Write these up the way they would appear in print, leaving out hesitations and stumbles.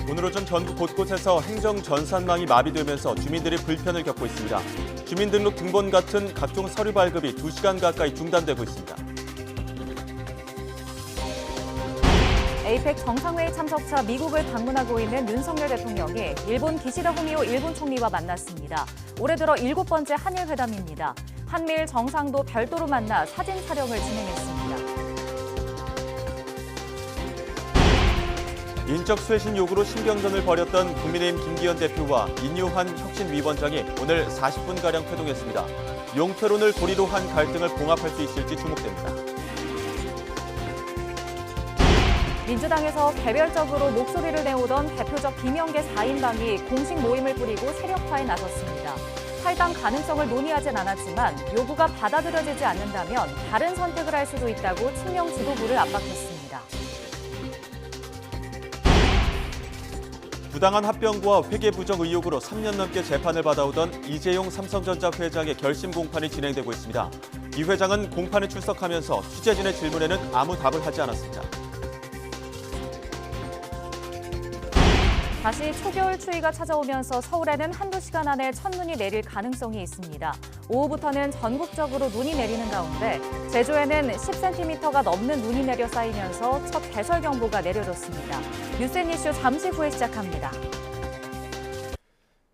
오늘 오전 전국 곳곳에서 행정 전산망이 마비되면서 주민들이 불편을 겪고 있습니다. 주민등록 등본 같은 각종 서류 발급이 2시간 가까이 중단되고 있습니다. 에이펙 정상회의 참석차 미국을 방문하고 있는 윤석열 대통령이 일본 기시다 후미오 일본 총리와 만났습니다. 올해 들어 7번째 한일 회담입니다. 한미일 정상도 별도로 만나 사진 촬영을 진행했습니다. 인적 쇄신 요구로 신경전을 벌였던 국민의힘 김기현 대표와 인유한 혁신위원장이 오늘 40분가량 회동했습니다. 용태론을 고리로 한 갈등을 봉합할 수 있을지 주목됩니다. 민주당에서 개별적으로 목소리를 내오던 대표적 김영계 4인방이 공식 모임을 꾸리고 세력화에 나섰습니다. 탈당 가능성을 논의하진 않았지만 요구가 받아들여지지 않는다면 다른 선택을 할 수도 있다고 친명 지도부를 압박했습니다. 부당한 합병과 회계부정 의혹으로 3년 넘게 재판을 받아오던 이재용 삼성전자 회장의 결심 공판이 진행되고 있습니다. 이 회장은 공판에 출석하면서 취재진의 질문에는 아무 답을 하지 않았습니다. 다시 초겨울 추위가 찾아오면서 서울에는 한두 시간 안에 첫눈이 내릴 가능성이 있습니다. 오후부터는 전국적으로 눈이 내리는 가운데 제주에는 10cm가 넘는 눈이 내려 쌓이면서 첫 대설경보가 내려졌습니다. 뉴스앤 이슈 잠시 후에 시작합니다.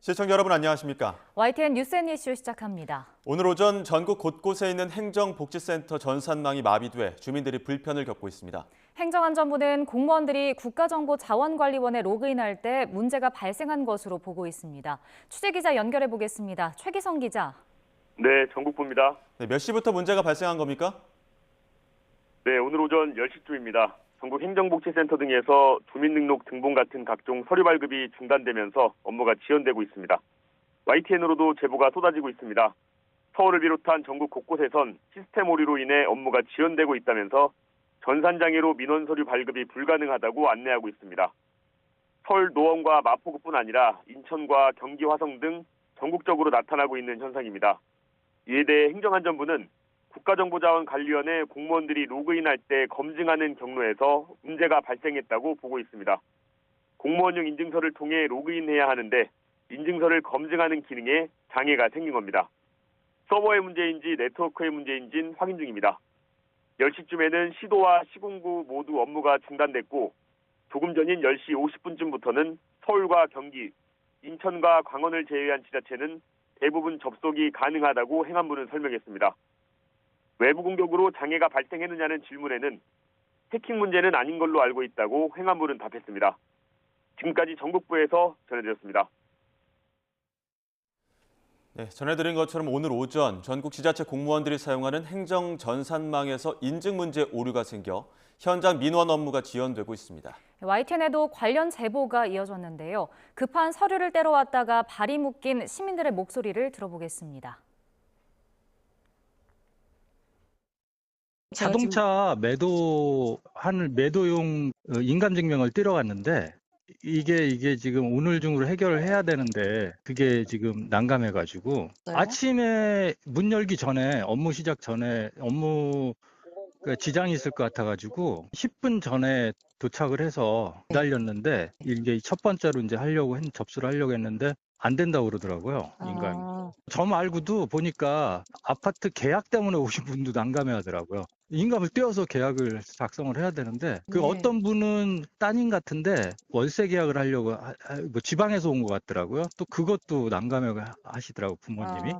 시청자 여러분 안녕하십니까? YTN 뉴스앤 이슈 시작합니다. 오늘 오전 전국 곳곳에 있는 행정복지센터 전산망이 마비돼 주민들이 불편을 겪고 있습니다. 행정안전부는 공무원들이 국가정보자원관리원에 로그인할 때 문제가 발생한 것으로 보고 있습니다. 취재기자 연결해 보겠습니다. 최기성 기자. 네, 전국부입니다. 네, 몇 시부터 문제가 발생한 겁니까? 네, 오늘 오전 10시쯤입니다. 전국 행정복지센터 등에서 주민등록 등본 같은 각종 서류 발급이 중단되면서 업무가 지연되고 있습니다. YTN으로도 제보가 쏟아지고 있습니다. 서울을 비롯한 전국 곳곳에선 시스템 오류로 인해 업무가 지연되고 있다면서 전산장애로 민원 서류 발급이 불가능하다고 안내하고 있습니다. 서울 노원과 마포구뿐 아니라 인천과 경기 화성 등 전국적으로 나타나고 있는 현상입니다. 이에 대해 행정안전부는 국가정보자원관리원에 공무원들이 로그인할 때 검증하는 경로에서 문제가 발생했다고 보고 있습니다. 공무원용 인증서를 통해 로그인해야 하는데 인증서를 검증하는 기능에 장애가 생긴 겁니다. 서버의 문제인지 네트워크의 문제인지는 확인 중입니다. 10시쯤에는 시도와 시군구 모두 업무가 중단됐고 조금 전인 10시 50분쯤부터는 서울과 경기, 인천과 광원을 제외한 지자체는 대부분 접속이 가능하다고 행안부는 설명했습니다. 외부 공격으로 장애가 발생했느냐는 질문에는 해킹 문제는 아닌 걸로 알고 있다고 행안부는 답했습니다. 지금까지 전국부에서 전해드렸습니다. 네, 전해드린 것처럼 오늘 오전 전국 지자체 공무원들이 사용하는 행정 전산망에서 인증 문제 오류가 생겨 현장 민원 업무가 지연되고 있습니다. YTN에도 관련 제보가 이어졌는데요. 급한 서류를 떼러왔다가 발이 묶인 시민들의 목소리를 들어보겠습니다. 자동차 매도용 인감증명을 떼러 갔는데 이게 지금 오늘 중으로 해결을 해야 되는데 그게 지금 난감해가지고 아침에 문 열기 전에 업무 시작 전에 업무 지장이 있을 것 같아가지고 10분 전에 도착을 해서 기다렸는데 이제 첫 번째로 이제 접수를 하려고 했는데 안 된다고 그러더라고요. 저 말고도 보니까 아파트 계약 때문에 오신 분도 난감해 하더라고요. 인감을 떼어서 계약을 작성을 해야 되는데 어떤 분은 따님 같은데 월세 계약을 하려고 뭐 지방에서 온 것 같더라고요. 또 그것도 난감해 하시더라고 부모님이.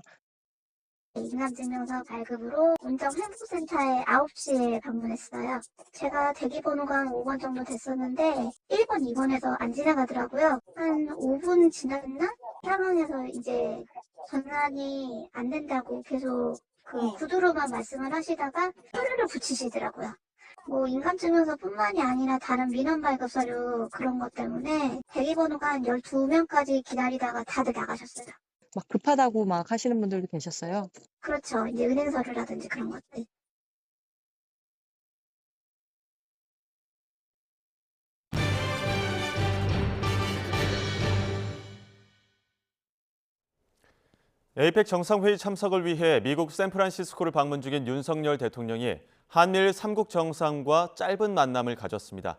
인감증명서 발급으로 운정행복센터에 9시에 방문했어요. 제가 대기번호가 한 5번 정도 됐었는데 1번, 2번에서 안 지나가더라고요. 한 5분 지났나? 상황에서 이제 전환이 안 된다고 계속 구두로만 말씀을 하시다가 서류를 붙이시더라고요. 뭐 인감증명서뿐만이 아니라 다른 민원 발급 서류 그런 것 때문에 대기번호가 한 12명까지 기다리다가 다들 나가셨어요. 막 급하다고 막 하시는 분들도 계셨어요? 그렇죠. 이제 은행 서류라든지 그런 것들. 에이펙 정상회의 참석을 위해 미국 샌프란시스코를 방문 중인 윤석열 대통령이 한일 3국 정상과 짧은 만남을 가졌습니다.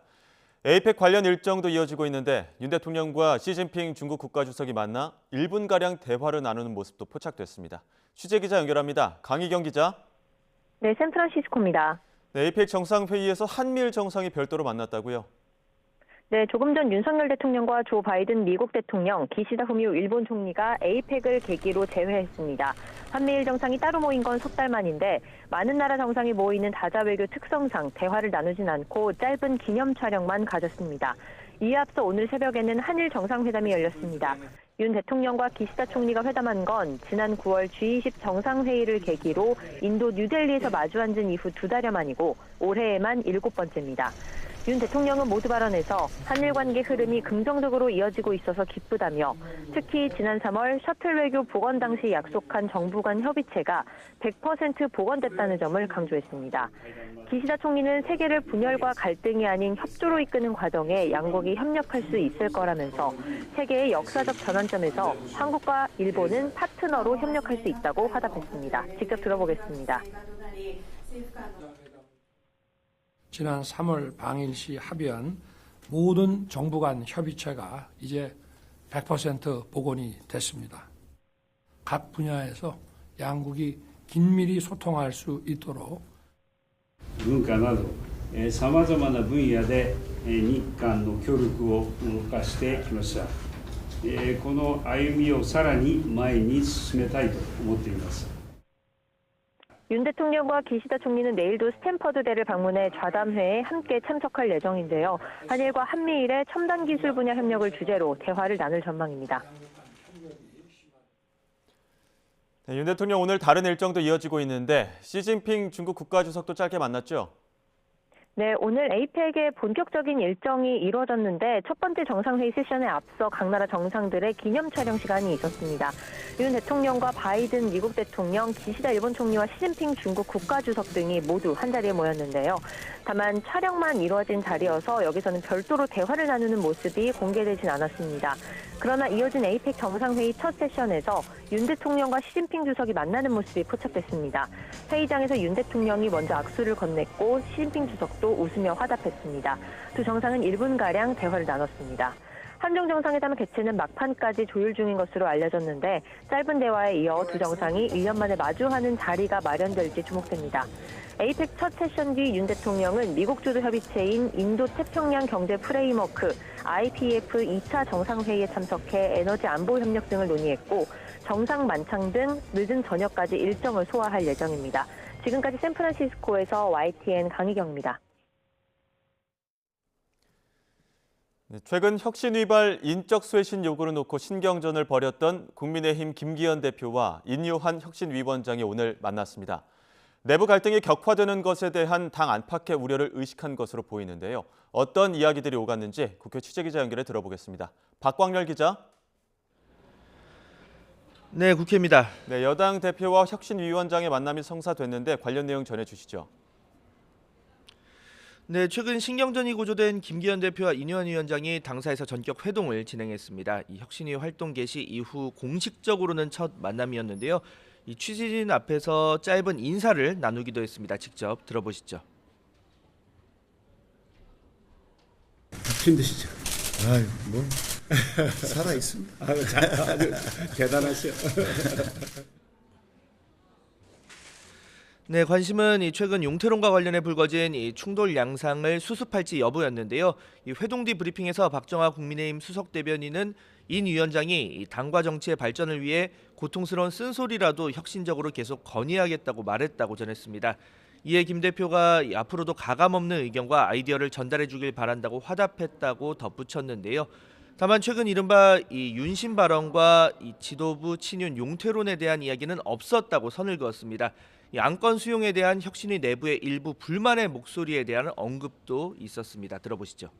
에이펙 관련 일정도 이어지고 있는데 윤 대통령과 시진핑 중국 국가주석이 만나 1분가량 대화를 나누는 모습도 포착됐습니다. 취재기자 연결합니다. 강희경 기자. 네, 샌프란시스코입니다. 네, 에이펙 정상회의에서 한미일 정상이 별도로 만났다고요? 네, 조금 전 윤석열 대통령과 조 바이든 미국 대통령, 기시다 후미오 일본 총리가 에이펙을 계기로 재회했습니다. 한미일 정상이 따로 모인 건 석 달 만인데 많은 나라 정상이 모이는 다자 외교 특성상 대화를 나누진 않고 짧은 기념 촬영만 가졌습니다. 이에 앞서 오늘 새벽에는 한일 정상회담이 열렸습니다. 윤 대통령과 기시다 총리가 회담한 건 지난 9월 G20 정상회의를 계기로 인도 뉴델리에서 마주 앉은 이후 2달여 만이고 올해에만 7번째입니다. 윤 대통령은 모두 발언에서 한일 관계 흐름이 긍정적으로 이어지고 있어서 기쁘다며 특히 지난 3월 셔틀 외교 복원 당시 약속한 정부 간 협의체가 100% 복원됐다는 점을 강조했습니다. 기시다 총리는 세계를 분열과 갈등이 아닌 협조로 이끄는 과정에 양국이 협력할 수 있을 거라면서 세계의 역사적 전환점에서 한국과 일본은 파트너로 협력할 수 있다고 화답했습니다. 직접 들어보겠습니다. 지난 3월 방일시 합의한 모든 정부 간 협의체가 이제 100% 복원이 됐습니다. 각 분야에서 양국이 긴밀히 소통할 수 있도록 文化などさまざまな分野で日韓の協力を動かしてきました。この歩みをさらに前に進めたいと思っています。 윤 대통령과 기시다 총리는 내일도 스탠퍼드대를 방문해 좌담회에 함께 참석할 예정인데요. 한일과 한미일의 첨단 기술 분야 협력을 주제로 대화를 나눌 전망입니다. 네, 윤 대통령 오늘 다른 일정도 이어지고 있는데 시진핑 중국 국가주석도 짧게 만났죠? 네, 오늘 에이펙의 본격적인 일정이 이루어졌는데 첫 번째 정상회의 세션에 앞서 각 나라 정상들의 기념 촬영 시간이 있었습니다. 윤 대통령과 바이든 미국 대통령, 기시다 일본 총리와 시진핑 중국 국가주석 등이 모두 한자리에 모였는데요. 다만 촬영만 이루어진 자리여서 여기서는 별도로 대화를 나누는 모습이 공개되진 않았습니다. 그러나 이어진 에이펙 정상회의 첫 세션에서 윤 대통령과 시진핑 주석이 만나는 모습이 포착됐습니다. 회의장에서 윤 대통령이 먼저 악수를 건넸고 시진핑 주석도 웃으며 화답했습니다. 두 정상은 1분가량 대화를 나눴습니다. 한중 정상회담 개최는 막판까지 조율 중인 것으로 알려졌는데 짧은 대화에 이어 두 정상이 1년 만에 마주하는 자리가 마련될지 주목됩니다. 에이펙 첫 세션 뒤 윤 대통령은 미국 주도 협의체인 인도 태평양 경제 프레임워크 IPF 2차 정상회의에 참석해 에너지 안보 협력 등을 논의했고 정상 만찬 등 늦은 저녁까지 일정을 소화할 예정입니다. 지금까지 샌프란시스코에서 YTN 강희경입니다. 최근 혁신 위발 인적 쇄신 요구를 놓고 신경전을 벌였던 국민의힘 김기현 대표와 인요한 혁신위원장이 오늘 만났습니다. 내부 갈등이 격화되는 것에 대한 당 안팎의 우려를 의식한 것으로 보이는데요. 어떤 이야기들이 오갔는지 국회 취재기자 연결해 들어보겠습니다. 박광렬 기자. 네, 국회입니다. 네, 여당 대표와 혁신위원장의 만남이 성사됐는데 관련 내용 전해주시죠. 네, 최근 신경전이 고조된 김기현 대표와 인요한 위원장이 당사에서 전격 회동을 진행했습니다. 이 혁신위 활동 개시 이후 공식적으로는 첫 만남이었는데요. 이 취재진 앞에서 짧은 인사를 나누기도 했습니다. 직접 들어보시죠. 힘드시죠? 아유, 뭐 살아 있습니다. 아주 대단하세요. 네, 관심은 이 최근 용태론과 관련해 불거진 이 충돌 양상을 수습할지 여부였는데요. 이 회동 뒤 브리핑에서 박정아 국민의힘 수석 대변인은 인 위원장이 이 당과 정치의 발전을 위해 고통스러운 쓴소리라도 혁신적으로 계속 건의하겠다고 말했다고 전했습니다. 이에 김 대표가 앞으로도 가감없는 의견과 아이디어를 전달해 주길 바란다고 화답했다고 덧붙였는데요. 다만 최근 이른바 이 윤심 발언과 이 지도부 친윤 용태론에 대한 이야기는 없었다고 선을 그었습니다. 이 안건 수용에 대한 혁신위 내부의 일부 불만의 목소리에 대한 언급도 있었습니다. 들어보시죠.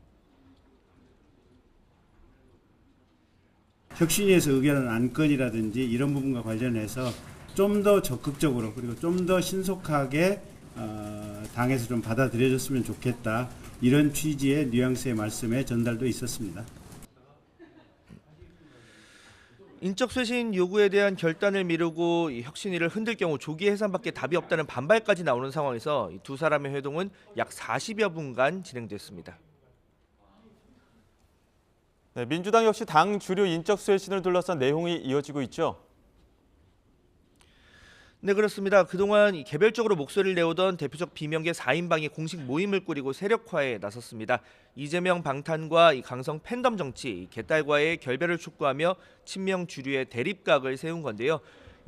혁신위에서 의견한 안건이라든지 이런 부분과 관련해서 좀 더 적극적으로 그리고 좀 더 신속하게 당에서 좀 받아들여졌으면 좋겠다. 이런 취지의 뉘앙스의 말씀에 전달도 있었습니다. 인적 쇄신 요구에 대한 결단을 미루고 이 혁신위를 흔들 경우 조기 해산밖에 답이 없다는 반발까지 나오는 상황에서 이 두 사람의 회동은 약 40여 분간 진행됐습니다. 네, 민주당 역시 당 주류 인적 쇄신을 둘러싼 내용이 이어지고 있죠. 네, 그렇습니다. 그동안 개별적으로 목소리를 내오던 대표적 비명계 4인방이 공식 모임을 꾸리고 세력화에 나섰습니다. 이재명 방탄과 강성 팬덤 정치, 개딸과의 결별을 촉구하며 친명 주류의 대립각을 세운 건데요.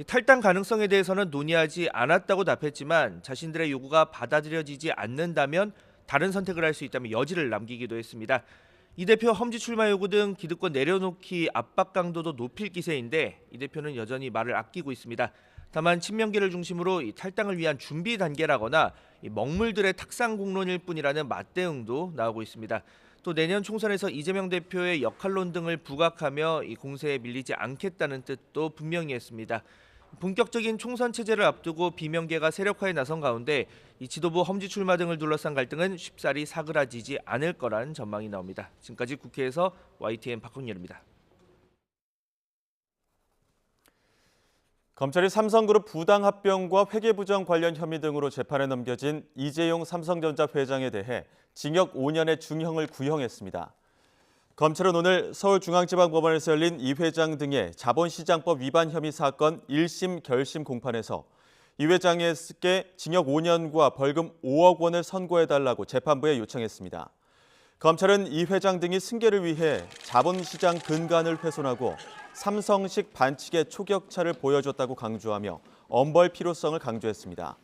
탈당 가능성에 대해서는 논의하지 않았다고 답했지만 자신들의 요구가 받아들여지지 않는다면 다른 선택을 할 수 있다면 여지를 남기기도 했습니다. 이 대표 험지 출마 요구 등 기득권 내려놓기 압박 강도도 높일 기세인데 이 대표는 여전히 말을 아끼고 있습니다. 다만 친명계를 중심으로 탈당을 위한 준비 단계라거나 먹물들의 탁상 공론일 뿐이라는 맞대응도 나오고 있습니다. 또 내년 총선에서 이재명 대표의 역할론 등을 부각하며 이 공세에 밀리지 않겠다는 뜻도 분명히 했습니다. 본격적인 총선 체제를 앞두고 비명계가 세력화에 나선 가운데 이 지도부 험지 출마 등을 둘러싼 갈등은 쉽사리 사그라지지 않을 거라는 전망이 나옵니다. 지금까지 국회에서 YTN 박홍렬입니다. 검찰이 삼성그룹 부당합병과 회계부정 관련 혐의 등으로 재판에 넘겨진 이재용 삼성전자 회장에 대해 징역 5년의 중형을 구형했습니다. 검찰은 오늘 서울중앙지방법원에서 열린 이 회장 등의 자본시장법 위반 혐의 사건 1심 결심 공판에서 이 회장에게 징역 5년과 벌금 5억 원을 선고해달라고 재판부에 요청했습니다. 검찰은 이 회장 등이 승계를 위해 자본시장 근간을 훼손하고 삼성식 반칙의 초격차를 보여줬다고 강조하며 엄벌 필요성을 강조했습니다.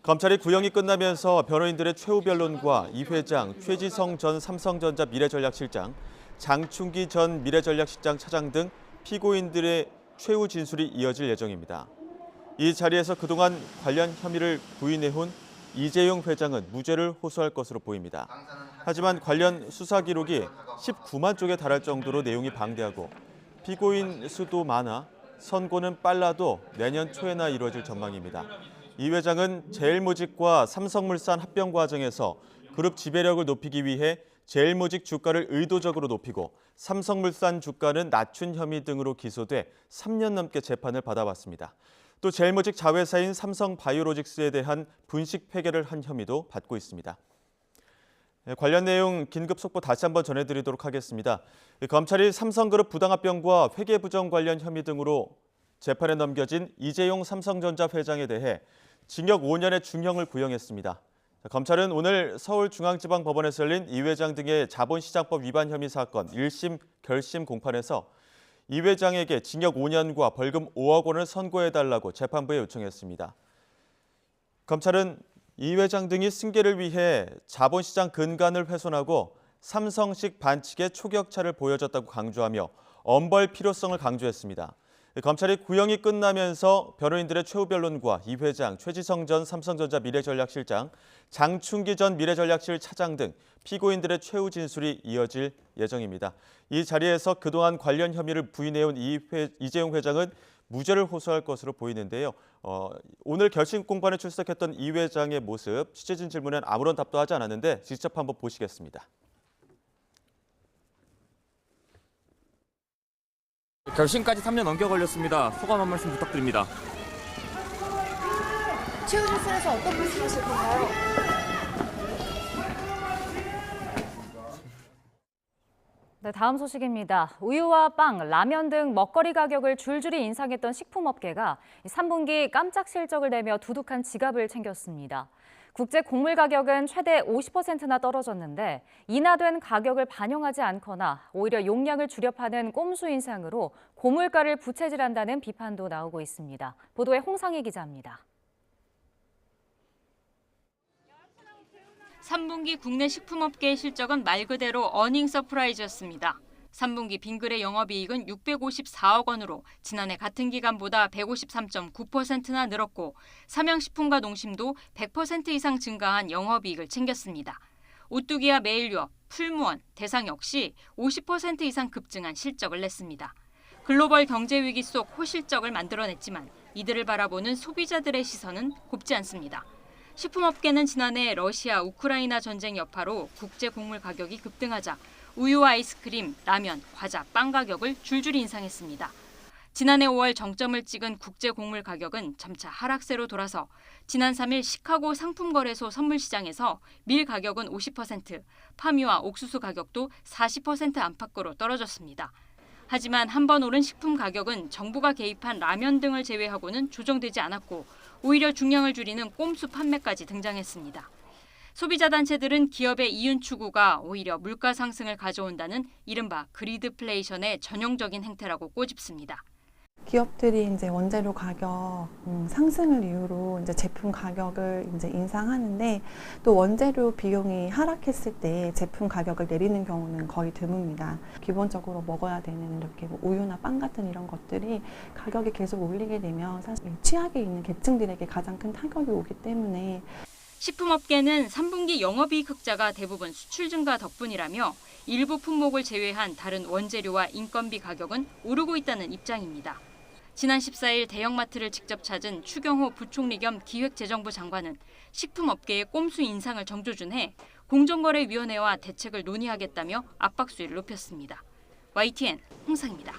검찰이 구형이 끝나면서 변호인들의 최후 변론과 이 회장, 최지성 전 삼성전자 미래전략실장, 장충기 전 미래전략실장 차장 등 피고인들의 최후 진술이 이어질 예정입니다. 이 자리에서 그동안 관련 혐의를 부인해온 이재용 회장은 무죄를 호소할 것으로 보입니다. 하지만 관련 수사 기록이 19만 쪽에 달할 정도로 내용이 방대하고 피고인 수도 많아 선고는 빨라도 내년 초에나 이루어질 전망입니다. 이 회장은 제일모직과 삼성물산 합병 과정에서 그룹 지배력을 높이기 위해 제일모직 주가를 의도적으로 높이고 삼성물산 주가는 낮춘 혐의 등으로 기소돼 3년 넘게 재판을 받아왔습니다. 또 제일모직 자회사인 삼성바이오로직스에 대한 분식 회계를 한 혐의도 받고 있습니다. 관련 내용 긴급 속보 다시 한번 전해드리도록 하겠습니다. 검찰이 삼성그룹 부당합병과 회계부정 관련 혐의 등으로 재판에 넘겨진 이재용 삼성전자 회장에 대해 징역 5년의 중형을 구형했습니다. 검찰은 오늘 서울중앙지방법원에서 열린 이 회장 등의 자본시장법 위반 혐의 사건 1심 결심 공판에서 이 회장에게 징역 5년과 벌금 5억 원을 선고해달라고 재판부에 요청했습니다. 검찰은 이 회장 등이 승계를 위해 자본시장 근간을 훼손하고 삼성식 반칙의 초격차를 보여줬다고 강조하며 엄벌 필요성을 강조했습니다. 검찰이 구형이 끝나면서 변호인들의 최후 변론과 이 회장, 최지성 전 삼성전자 미래전략실장, 장충기 전 미래전략실 차장 등 피고인들의 최후 진술이 이어질 예정입니다. 이 자리에서 그동안 관련 혐의를 부인해온 이재용 회장은 무죄를 호소할 것으로 보이는데요. 오늘 결심 공판에 출석했던 이 회장의 모습, 취재진 질문엔 아무런 답도 하지 않았는데 직접 한번 보시겠습니다. 결심까지 3년 넘게 걸렸습니다. 소감 한 말씀 부탁드립니다. 최후 진술에서 어떤 말씀하실 건가요? 네, 다음 소식입니다. 우유와 빵, 라면 등 먹거리 가격을 줄줄이 인상했던 식품업계가 3분기 깜짝 실적을 내며 두둑한 지갑을 챙겼습니다. 국제 곡물 가격은 최대 50%나 떨어졌는데 인하된 가격을 반영하지 않거나 오히려 용량을 줄여 파는 꼼수 인상으로 고물가를 부채질한다는 비판도 나오고 있습니다. 보도에 홍상희 기자입니다. 3분기 국내 식품업계의 실적은 말 그대로 어닝 서프라이즈였습니다. 3분기 빙그레 영업이익은 654억 원으로 지난해 같은 기간보다 153.9%나 늘었고 삼양식품과 농심도 100% 이상 증가한 영업이익을 챙겼습니다. 오뚜기와 메일유업, 풀무원, 대상 역시 50% 이상 급증한 실적을 냈습니다. 글로벌 경제 위기 속 호실적을 만들어냈지만 이들을 바라보는 소비자들의 시선은 곱지 않습니다. 식품업계는 지난해 러시아, 우크라이나 전쟁 여파로 국제 곡물 가격이 급등하자 우유와 아이스크림, 라면, 과자, 빵 가격을 줄줄이 인상했습니다. 지난해 5월 정점을 찍은 국제 곡물 가격은 점차 하락세로 돌아서 지난 3일 시카고 상품거래소 선물시장에서 밀 가격은 50%, 파미와 옥수수 가격도 40% 안팎으로 떨어졌습니다. 하지만 한 번 오른 식품 가격은 정부가 개입한 라면 등을 제외하고는 조정되지 않았고 오히려 중량을 줄이는 꼼수 판매까지 등장했습니다. 소비자 단체들은 기업의 이윤 추구가 오히려 물가 상승을 가져온다는 이른바 그리드플레이션의 전형적인 행태라고 꼬집습니다. 기업들이 이제 원재료 가격 상승을 이유로 이제 제품 가격을 이제 인상하는데 또 원재료 비용이 하락했을 때 제품 가격을 내리는 경우는 거의 드뭅니다. 기본적으로 먹어야 되는 이렇게 뭐 우유나 빵 같은 이런 것들이 가격이 계속 올리게 되면 사실 취약에 있는 계층들에게 가장 큰 타격이 오기 때문에 식품업계는 3분기 영업이익 흑자가 대부분 수출 증가 덕분이라며 일부 품목을 제외한 다른 원재료와 인건비 가격은 오르고 있다는 입장입니다. 지난 14일 대형마트를 직접 찾은 추경호 부총리 겸 기획재정부 장관은 식품업계의 꼼수 인상을 정조준해 공정거래위원회와 대책을 논의하겠다며 압박수위를 높였습니다. YTN 홍상입니다.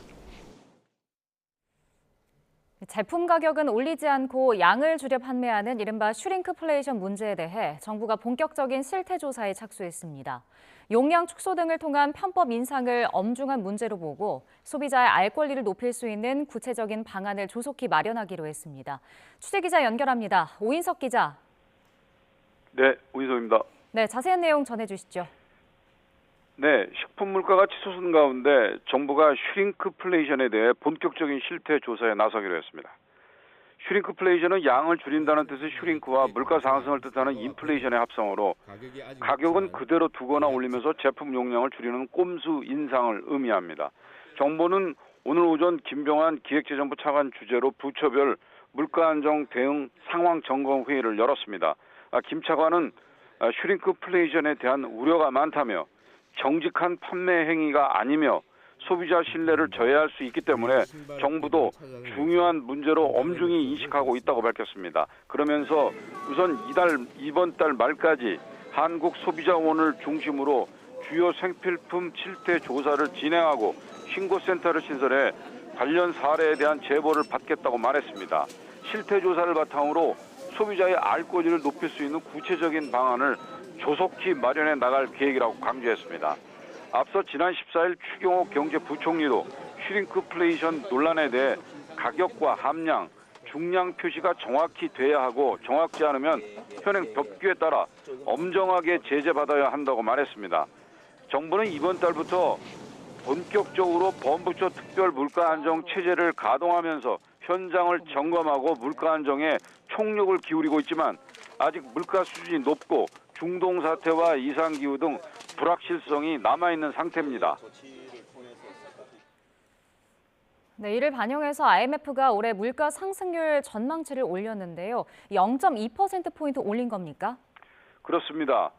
제품 가격은 올리지 않고 양을 줄여 판매하는 이른바 슈링크플레이션 문제에 대해 정부가 본격적인 실태 조사에 착수했습니다. 용량 축소 등을 통한 편법 인상을 엄중한 문제로 보고 소비자의 알 권리를 높일 수 있는 구체적인 방안을 조속히 마련하기로 했습니다. 취재기자 연결합니다. 오인석 기자. 네, 오인석입니다. 네, 자세한 내용 전해주시죠. 네, 식품 물가가 치솟은 가운데 정부가 슈링크플레이션에 대해 본격적인 실태 조사에 나서기로 했습니다. 슈링크플레이션은 양을 줄인다는 뜻의 슈링크와 물가 상승을 뜻하는 인플레이션의 합성어로 가격은 그대로 두거나 올리면서 제품 용량을 줄이는 꼼수 인상을 의미합니다. 정부는 오늘 오전 김병환 기획재정부 차관 주재로 부처별 물가 안정 대응 상황 점검 회의를 열었습니다. 김 차관은 슈링크플레이션에 대한 우려가 많다며 정직한 판매 행위가 아니며 소비자 신뢰를 저해할 수 있기 때문에 정부도 중요한 문제로 엄중히 인식하고 있다고 밝혔습니다. 그러면서 우선 이번 달 말까지 한국소비자원을 중심으로 주요 생필품 실태 조사를 진행하고 신고센터를 신설해 관련 사례에 대한 제보를 받겠다고 말했습니다. 실태 조사를 바탕으로 소비자의 알 권리를 높일 수 있는 구체적인 방안을 조속히 마련해 나갈 계획이라고 강조했습니다. 앞서 지난 14일 추경호 경제부총리도 슈링크플레이션 논란에 대해 가격과 함량, 중량 표시가 정확히 돼야 하고 정확지 않으면 현행 법규에 따라 엄정하게 제재받아야 한다고 말했습니다. 정부는 이번 달부터 본격적으로 범부처 특별 물가 안정 체제를 가동하면서 현장을 점검하고 물가 안정에 총력을 기울이고 있지만 아직 물가 수준이 높고 중동 사태와 이상기후 등 불확실성이 남아있는 상태입니다. 네, 이를 반영해서 IMF가 올해 물가 상승률 전망치를 올렸는데요. 0.2%포인트 올린 겁니까? 그렇습니다.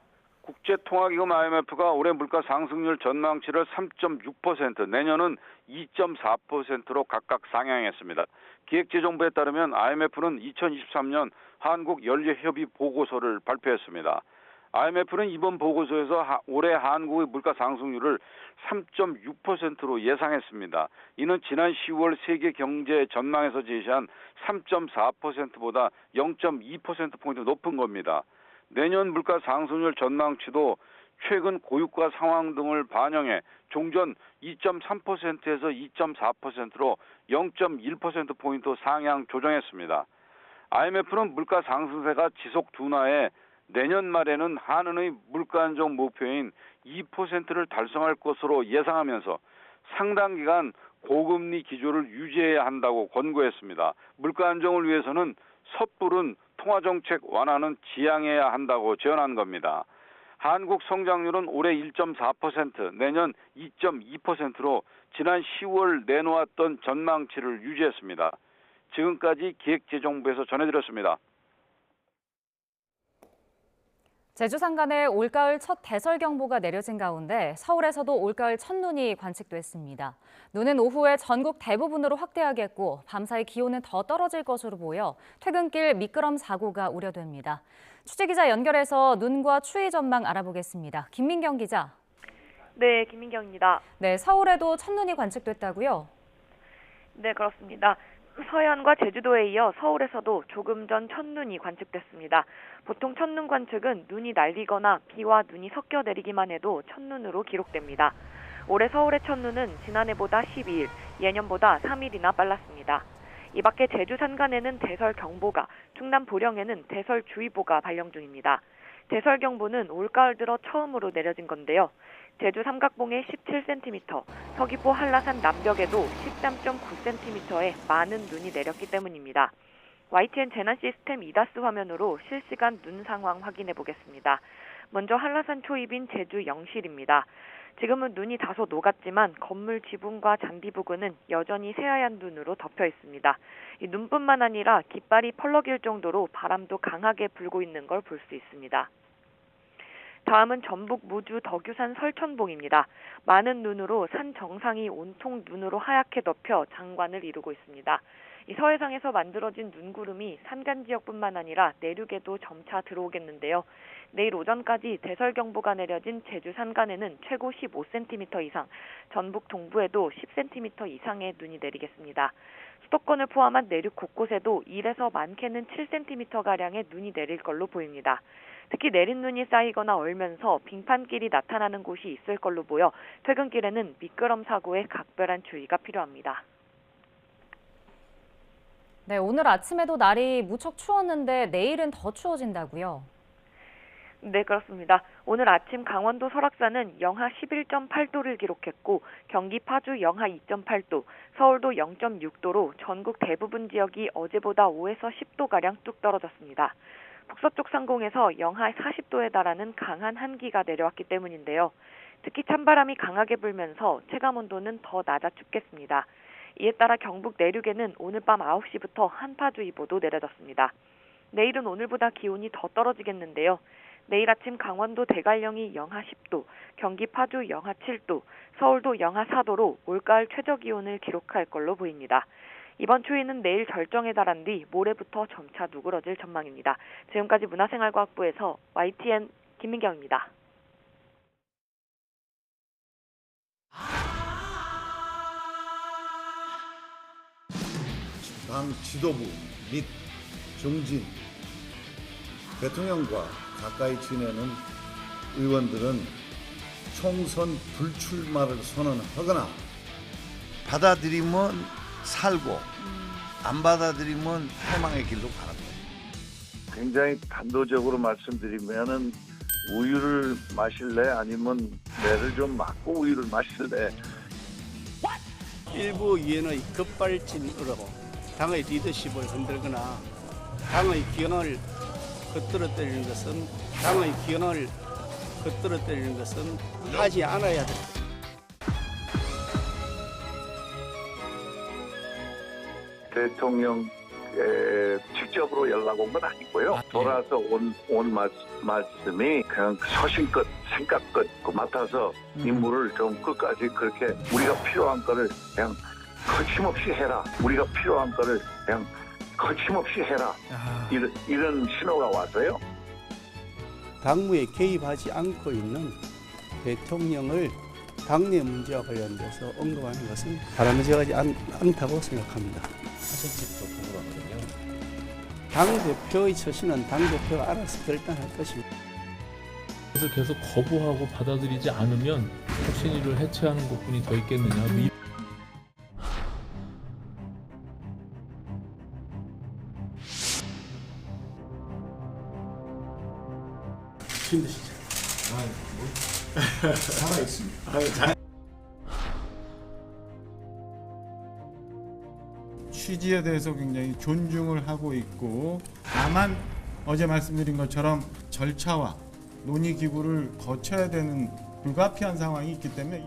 국제통화기금 IMF가 올해 물가 상승률 전망치를 3.6%, 내년은 2.4%로 각각 상향했습니다. 기획재정부에 따르면 IMF는 2023년 한국연료협의 보고서를 발표했습니다. IMF는 이번 보고서에서 올해 한국의 물가 상승률을 3.6%로 예상했습니다. 이는 지난 10월 세계 경제 전망에서 제시한 3.4%보다 0.2%포인트 높은 겁니다. 내년 물가 상승률 전망치도 최근 고유가 상황 등을 반영해 종전 2.3%에서 2.4%로 0.1%포인트 상향 조정했습니다. IMF는 물가 상승세가 지속 둔화해 내년 말에는 한은의 물가 안정 목표인 2%를 달성할 것으로 예상하면서 상당 기간 고금리 기조를 유지해야 한다고 권고했습니다. 물가 안정을 위해서는 섣부른 통화정책 완화는 지양해야 한다고 제언한 겁니다. 한국 성장률은 올해 1.4%, 내년 2.2%로 지난 10월 내놓았던 전망치를 유지했습니다. 지금까지 기획재정부에서 전해드렸습니다. 제주 산간에 올가을 첫 대설경보가 내려진 가운데 서울에서도 올가을 첫눈이 관측됐습니다. 눈은 오후에 전국 대부분으로 확대하겠고 밤사이 기온은 더 떨어질 것으로 보여 퇴근길 미끄럼 사고가 우려됩니다. 취재기자 연결해서 눈과 추위 전망 알아보겠습니다. 김민경 기자. 네, 김민경입니다. 네, 서울에도 첫눈이 관측됐다고요? 네, 그렇습니다. 서해안과 제주도에 이어 서울에서도 조금 전 첫눈이 관측됐습니다. 보통 첫눈 관측은 눈이 날리거나 비와 눈이 섞여 내리기만 해도 첫눈으로 기록됩니다. 올해 서울의 첫눈은 지난해보다 12일, 예년보다 3일이나 빨랐습니다. 이 밖에 제주 산간에는 대설경보가, 충남 보령에는 대설주의보가 발령 중입니다. 대설경보는 올가을 들어 처음으로 내려진 건데요. 제주 삼각봉에 17cm, 서귀포 한라산 남벽에도 13.9cm의 많은 눈이 내렸기 때문입니다. YTN 재난 시스템 이다스 화면으로 실시간 눈 상황 확인해 보겠습니다. 먼저 한라산 초입인 제주 영실입니다. 지금은 눈이 다소 녹았지만 건물 지붕과 잔디 부근은 여전히 새하얀 눈으로 덮여 있습니다. 이 눈뿐만 아니라 깃발이 펄럭일 정도로 바람도 강하게 불고 있는 걸 볼 수 있습니다. 다음은 전북 무주 덕유산 설천봉입니다. 많은 눈으로 산 정상이 온통 눈으로 하얗게 덮여 장관을 이루고 있습니다. 이 서해상에서 만들어진 눈구름이 산간 지역뿐만 아니라 내륙에도 점차 들어오겠는데요. 내일 오전까지 대설경보가 내려진 제주 산간에는 최고 15cm 이상, 전북 동부에도 10cm 이상의 눈이 내리겠습니다. 수도권을 포함한 내륙 곳곳에도 1에서 많게는 7cm가량의 눈이 내릴 걸로 보입니다. 특히 내린 눈이 쌓이거나 얼면서 빙판길이 나타나는 곳이 있을 걸로 보여 퇴근길에는 미끄럼 사고에 각별한 주의가 필요합니다. 네, 오늘 아침에도 날이 무척 추웠는데 내일은 더 추워진다고요? 네, 그렇습니다. 오늘 아침 강원도 설악산은 영하 11.8도를 기록했고 경기 파주 영하 2.8도, 서울도 0.6도로 전국 대부분 지역이 어제보다 5에서 10도가량 뚝 떨어졌습니다. 북서쪽 상공에서 영하 40도에 달하는 강한 한기가 내려왔기 때문인데요. 특히 찬바람이 강하게 불면서 체감온도는 더 낮아 춥겠습니다. 이에 따라 경북 내륙에는 오늘 밤 9시부터 한파주의보도 내려졌습니다. 내일은 오늘보다 기온이 더 떨어지겠는데요. 내일 아침 강원도 대관령이 영하 10도, 경기 파주 영하 7도, 서울도 영하 4도로 올가을 최저기온을 기록할 걸로 보입니다. 이번 추위는 내일 절정에 달한 뒤 모레부터 점차 누그러질 전망입니다. 지금까지 문화생활과학부에서 YTN 김민경입니다. 당 지도부 및 중진, 대통령과 가까이 지내는 의원들은 총선 불출마를 선언하거나 받아들이면 살고 안 받아들이면 패망의 길로 가는 거예요. 굉장히 단도적으로 말씀드리면은 우유를 마실래 아니면 매를 좀 맞고 우유를 마실래. 일부 위원의 급발진으로 당의 리더십을 흔들거나 당의 기원을 겉들어뜨리는 것은 하지 않아야 돼. 대통령 직접으로 연락 온 건 아니고요. 돌아서 온 말씀이 그냥 소신껏 생각껏 맡아서 임무를 좀 끝까지 그렇게 우리가 필요한 거를 그냥 거침없이 해라. 우리가 필요한 거를 그냥 거침없이 해라. 이런 신호가 와서요. 당무에 개입하지 않고 있는 대통령을 당내 문제와 관련돼서 언급하는 것은 바람직하지 않다고 생각합니다. 하실지도 궁금하거든요. 당대표의 처신은 당대표가 알아서 결단할 것입니다. 그래서 계속 거부하고 받아들이지 않으면 혁신위를 해체하는 것뿐이 더 있겠느냐. 힘드시죠? 살아있습니다. 취지에 대해서 굉장히 존중을 하고 있고, 다만 어제 말씀드린 것처럼 절차와 논의 기구를 거쳐야 되는 불가피한 상황이 있기 때문에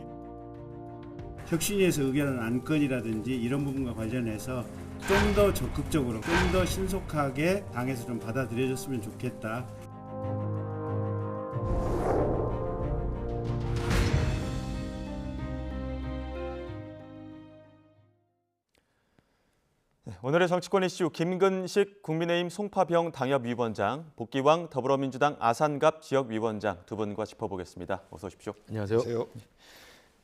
혁신위에서 의견한 안건이라든지 이런 부분과 관련해서 좀 더 적극적으로, 좀 더 신속하게 당에서 좀 받아들여졌으면 좋겠다. 오늘의 정치권 이슈 김근식 국민의힘 송파병 당협위원장, 복귀왕 더불어민주당 아산갑 지역위원장 두 분과 짚어보겠습니다. 어서 오십시오. 안녕하세요.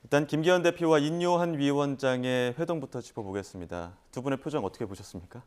일단 김기현 대표와 인요한 위원장의 회동부터 짚어보겠습니다. 두 분의 표정 어떻게 보셨습니까?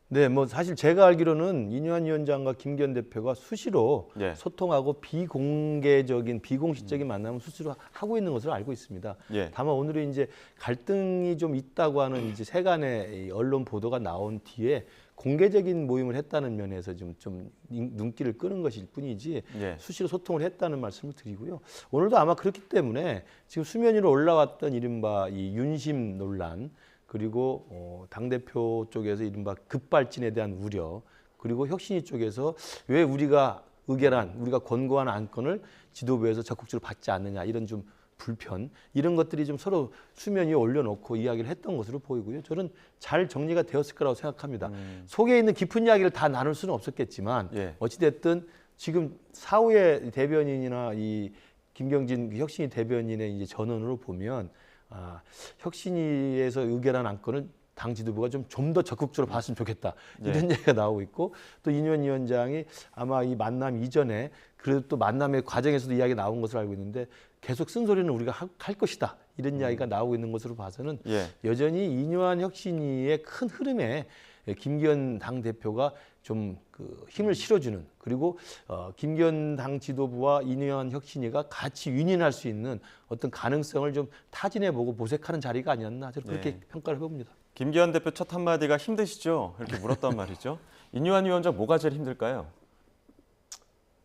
네, 뭐 사실 제가 알기로는 인요한 위원장과 김기현 대표가 수시로 소통하고 비공개적인 비공식적인 만남을 수시로 하고 있는 것으로 알고 있습니다. 다만 오늘은 이제 갈등이 좀 있다고 하는 이제 세간의 언론 보도가 나온 뒤에 공개적인 모임을 했다는 면에서 좀 눈길을 끄는 것일 뿐이지 수시로 소통을 했다는 말씀을 드리고요. 오늘도 아마 그렇기 때문에 지금 수면 위로 올라왔던 이른바 이 윤심 논란, 그리고 당대표 쪽에서 이른바 급발진에 대한 우려, 그리고 혁신위 쪽에서 왜 우리가 우리가 권고한 안건을 지도부에서 적극적으로 받지 않느냐, 이런 좀 불편, 이런 것들이 좀 서로 수면 위에 올려놓고 이야기를 했던 것으로 보이고요. 저는 잘 정리가 되었을 거라고 생각합니다. 속에 있는 깊은 이야기를 다 나눌 수는 없었겠지만 어찌됐든 지금 사후의 대변인이나 이 김경진 혁신위 대변인의 이제 전언으로 보면 혁신위에서 의결한 안건을 당 지도부가 좀 더 적극적으로 봤으면 좋겠다, 이런 얘기가 나오고 있고, 또 인요한 위원장이 아마 이 만남 이전에 그래도 또 만남의 과정에서도 이야기가 나온 것으로 알고 있는데 계속 쓴소리는 우리가 할 것이다, 이런 이야기가 나오고 있는 것으로 봐서는 여전히 인요한 혁신위의 큰 흐름에 김기현 당대표가 좀 그 힘을 실어주는, 그리고 김기현 당 지도부와 인요한 혁신위가 같이 윈윈할 수 있는 어떤 가능성을 좀 타진해보고 모색하는 자리가 아니었나, 저는 그렇게 평가를 해봅니다. 김기현 대표 첫 한마디가 힘드시죠? 이렇게 물었단 말이죠. 인요한 위원장 뭐가 제일 힘들까요?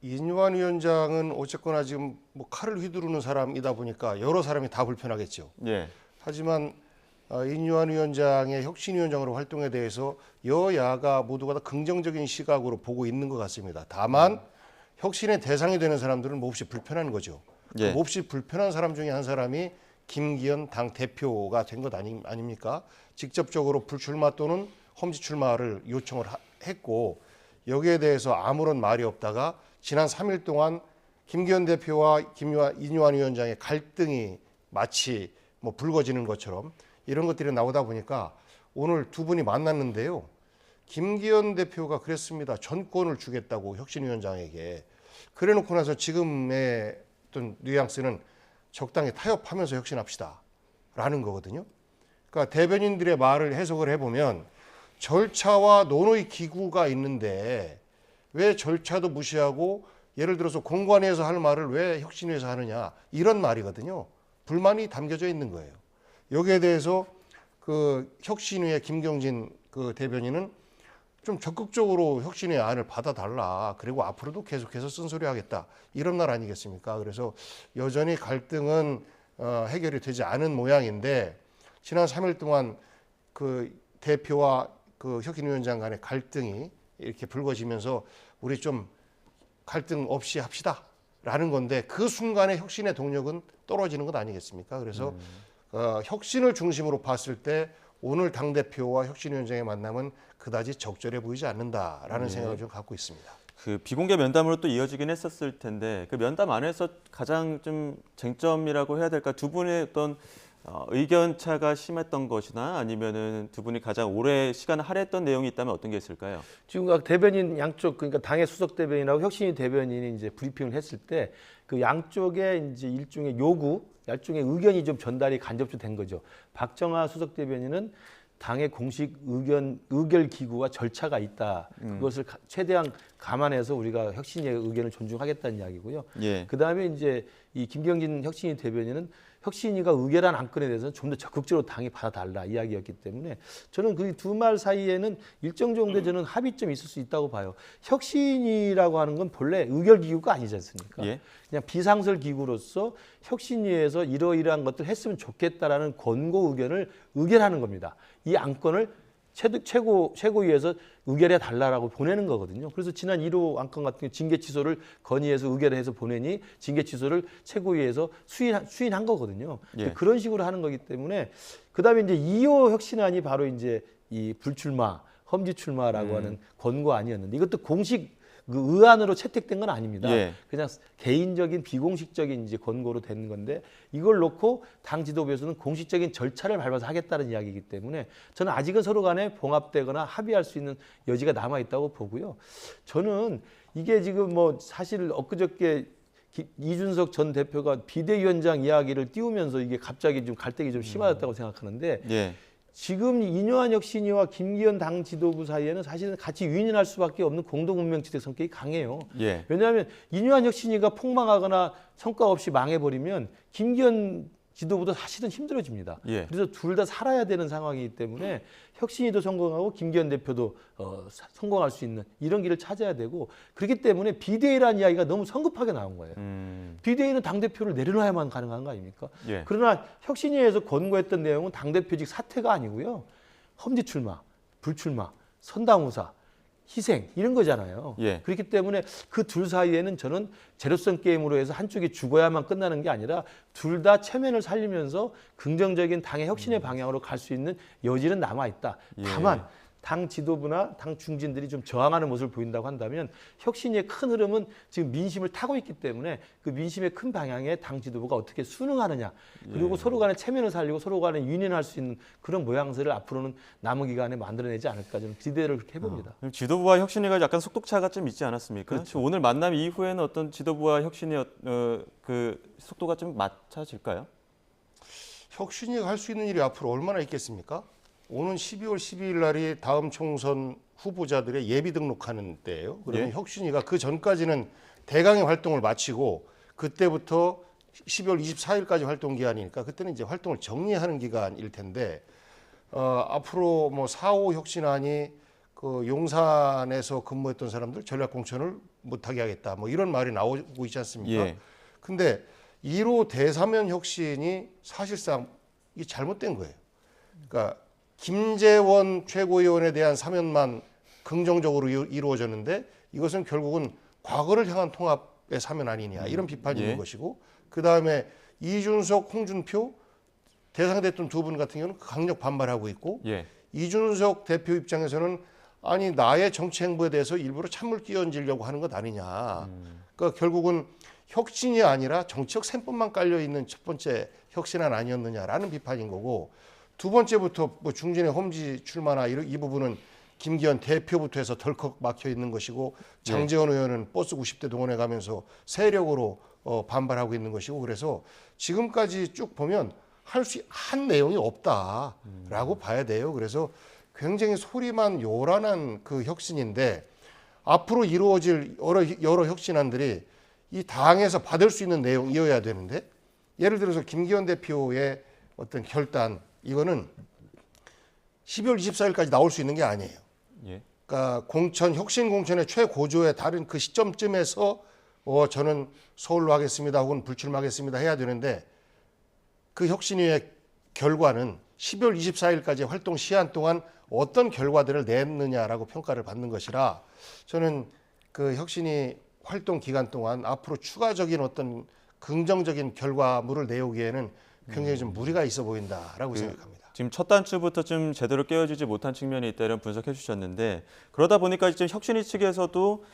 인요한 위원장은 어쨌거나 지금 뭐 칼을 휘두르는 사람이다 보니까 여러 사람이 다 불편하겠죠. 하지만 인요한 위원장의 혁신위원장으로 활동에 대해서 여야가 모두가 다 긍정적인 시각으로 보고 있는 것 같습니다. 다만 혁신의 대상이 되는 사람들은 몹시 불편한 거죠. 몹시 불편한 사람 중에 한 사람이 김기현 당 대표가 된 것 아닙니까? 직접적으로 불출마 또는 험지 출마를 요청을 했고, 여기에 대해서 아무런 말이 없다가 지난 3일 동안 김기현 대표와 인요한 위원장의 갈등이 마치 뭐 불거지는 것처럼 이런 것들이 나오다 보니까 오늘 두 분이 만났는데요. 김기현 대표가 그랬습니다. 전권을 주겠다고 혁신위원장에게. 그래놓고 나서 지금의 어떤 뉘앙스는 적당히 타협하면서 혁신합시다 라는 거거든요. 그러니까 대변인들의 말을 해석을 해보면 절차와 논의 기구가 있는데 왜 절차도 무시하고 예를 들어서 공관위에서 할 말을 왜 혁신위에서 하느냐, 이런 말이거든요. 불만이 담겨져 있는 거예요. 여기에 대해서 그 혁신위의 김경진 그 대변인은 좀 적극적으로 혁신의 안을 받아달라, 그리고 앞으로도 계속해서 쓴소리하겠다, 이런 말 아니겠습니까? 그래서 여전히 갈등은 해결이 되지 않은 모양인데, 지난 3일 동안 그 대표와 그 혁신위원장 간의 갈등이 이렇게 불거지면서 우리 좀 갈등 없이 합시다 라는 건데, 그 순간에 혁신의 동력은 떨어지는 것 아니겠습니까? 그래서 혁신을 중심으로 봤을 때 오늘 당대표와 혁신위원장의 만남은 그다지 적절해 보이지 않는다라는 생각을 좀 갖고 있습니다. 그 비공개 면담으로 또 이어지긴 했었을 텐데, 그 면담 안에서 가장 좀 쟁점이라고 해야 될까, 두 분의 어떤 의견 차가 심했던 것이나 아니면은 두 분이 가장 오래 시간을 할애했던 내용이 있다면 어떤 게 있을까요? 지금 각 대변인 양쪽, 그러니까 당의 수석 대변인하고 혁신위 대변인이 이제 브리핑을 했을 때 그 양쪽의 이제 일종의 요구, 일종의 의견이 좀 전달이 간접적으로 된 거죠. 박정아 수석 대변인은 당의 공식 의결 기구와 절차가 있다. 그것을 최대한 감안해서 우리가 혁신위의 의견을 존중하겠다는 이야기고요. 그다음에 이제 이 김경진 혁신위 대변인은 혁신위가 의결한 안건에 대해서는 좀 더 적극적으로 당이 받아달라 이야기였기 때문에 저는 그 두 말 사이에는 일정 정도의 저는 합의점이 있을 수 있다고 봐요. 혁신위라고 하는 건 본래 의결 기구가 아니지 않습니까? 그냥 비상설 기구로서 혁신위에서 이러이러한 것들 했으면 좋겠다라는 권고 의견을 의결하는 겁니다. 이 안건을 최고위에서 의결해 달라라고 보내는 거거든요. 그래서 지난 1호 안건 같은 경우 징계 취소를 건의해서 의결해서 보내니 징계 취소를 최고위에서 수인한 거거든요. 그런 식으로 하는 거기 때문에 그다음에 이제 2호 혁신안이 바로 이제 이 불출마, 험지 출마라고 하는 권고 아니었는데 이것도 공식 그 의안으로 채택된 건 아닙니다. 그냥 개인적인 비공식적인 이제 권고로 된 건데 이걸 놓고 당 지도부에서는 공식적인 절차를 밟아서 하겠다는 이야기이기 때문에 저는 아직은 서로 간에 봉합되거나 합의할 수 있는 여지가 남아 있다고 보고요. 저는 이게 지금 뭐 사실 엊그저께 이준석 전 대표가 비대위원장 이야기를 띄우면서 이게 갑자기 좀 갈등이 좀 심화됐다고 생각하는데 예. 지금 이뇨한 혁신위와 김기현 당 지도부 사이에는 사실은 같이 유인할 수밖에 없는 공동운명지대 성격이 강해요. 예. 왜냐하면 이뇨한 혁신위가 폭망하거나 성과 없이 망해버리면 김기현 지도부도 사실은 힘들어집니다. 예. 그래서 둘 다 살아야 되는 상황이기 때문에 혁신위도 성공하고 김기현 대표도 성공할 수 있는 이런 길을 찾아야 되고 그렇기 때문에 비대위라는 이야기가 너무 성급하게 나온 거예요. 비대위는 당대표를 내려놔야만 가능한 거 아닙니까? 예. 그러나 혁신위에서 권고했던 내용은 당대표직 사퇴가 아니고요. 험지 출마, 불출마, 선당우사, 희생 이런 거잖아요. 예. 그렇기 때문에 그 둘 사이에는 저는 제로섬 게임으로 해서 한쪽이 죽어야만 끝나는 게 아니라 둘 다 체면을 살리면서 긍정적인 당의 혁신의 방향으로 갈 수 있는 여지는 남아있다. 예. 다만 당 지도부나 당 중진들이 좀 저항하는 모습을 보인다고 한다면 혁신의 큰 흐름은 지금 민심을 타고 있기 때문에 그 민심의 큰 방향에 당 지도부가 어떻게 순응하느냐 그리고 예. 서로 간에 체면을 살리고 서로 간에 유인할 수 있는 그런 모양새를 앞으로는 남은 기간에 만들어내지 않을까 저는 기대를 그렇게 해봅니다. 지도부와 혁신위가 약간 속도차가 좀 있지 않았습니까? 그렇죠. 오늘 만남 이후에는 어떤 지도부와 혁신위 그 속도가 좀 맞춰질까요? 혁신위가 할 수 있는 일이 앞으로 얼마나 있겠습니까? 오는 12월 12일 날이 다음 총선 후보자들의 예비 등록하는 때예요. 그러면 예. 혁신위가 그 전까지는 대강의 활동을 마치고 그때부터 12월 24일까지 활동 기간이니까 그때는 이제 활동을 정리하는 기간일 텐데 앞으로 뭐 4.5 혁신안이 그 용산에서 근무했던 사람들 전략 공천을 못하게 하겠다 뭐 이런 말이 나오고 있지 않습니까? 예. 근데 1호 대사면 혁신이 사실상 이게 잘못된 거예요. 그러니까 김재원 최고위원에 대한 사면만 긍정적으로 이루어졌는데 이것은 결국은 과거를 향한 통합의 사면 아니냐 이런 비판이 있는 것이고 그다음에 이준석, 홍준표 대상됐던 두 분 같은 경우는 강력 반발하고 있고 이준석 대표 입장에서는 아니 나의 정치 행보에 대해서 일부러 찬물 끼얹으려고 하는 것 아니냐. 그러니까 결국은 혁신이 아니라 정치적 셈법만 깔려 있는 첫 번째 혁신안 아니었느냐라는 비판인 거고 두 번째부터 뭐 중진의 험지 출마나 이 부분은 김기현 대표부터 해서 덜컥 막혀 있는 것이고 장제원 의원은 버스 90대 동원해 가면서 세력으로 반발하고 있는 것이고 그래서 지금까지 쭉 보면 한 내용이 없다라고 봐야 돼요. 그래서 굉장히 소리만 요란한 그 혁신인데 앞으로 이루어질 여러 혁신안들이 이 당에서 받을 수 있는 내용이어야 되는데 예를 들어서 김기현 대표의 어떤 결단 이거는 12월 24일까지 나올 수 있는 게 아니에요. 그러니까 혁신 공천의 최고조에 다른 그 시점쯤에서 저는 서울로 하겠습니다 혹은 불출마하겠습니다 해야 되는데 그 혁신위의 결과는 12월 24일까지 활동 시한 동안 어떤 결과들을 냈느냐라고 평가를 받는 것이라 저는 그 혁신위 활동 기간 동안 앞으로 추가적인 어떤 긍정적인 결과물을 내오기에는 굉장히 좀 무리가 있어 보인다라고 생각합니다. 지금 첫 단추부터 좀 제대로 깨어지지 못한 측면이 있다는 분석해 주셨는데 그러다 보니까 지금 혁신위 측에서도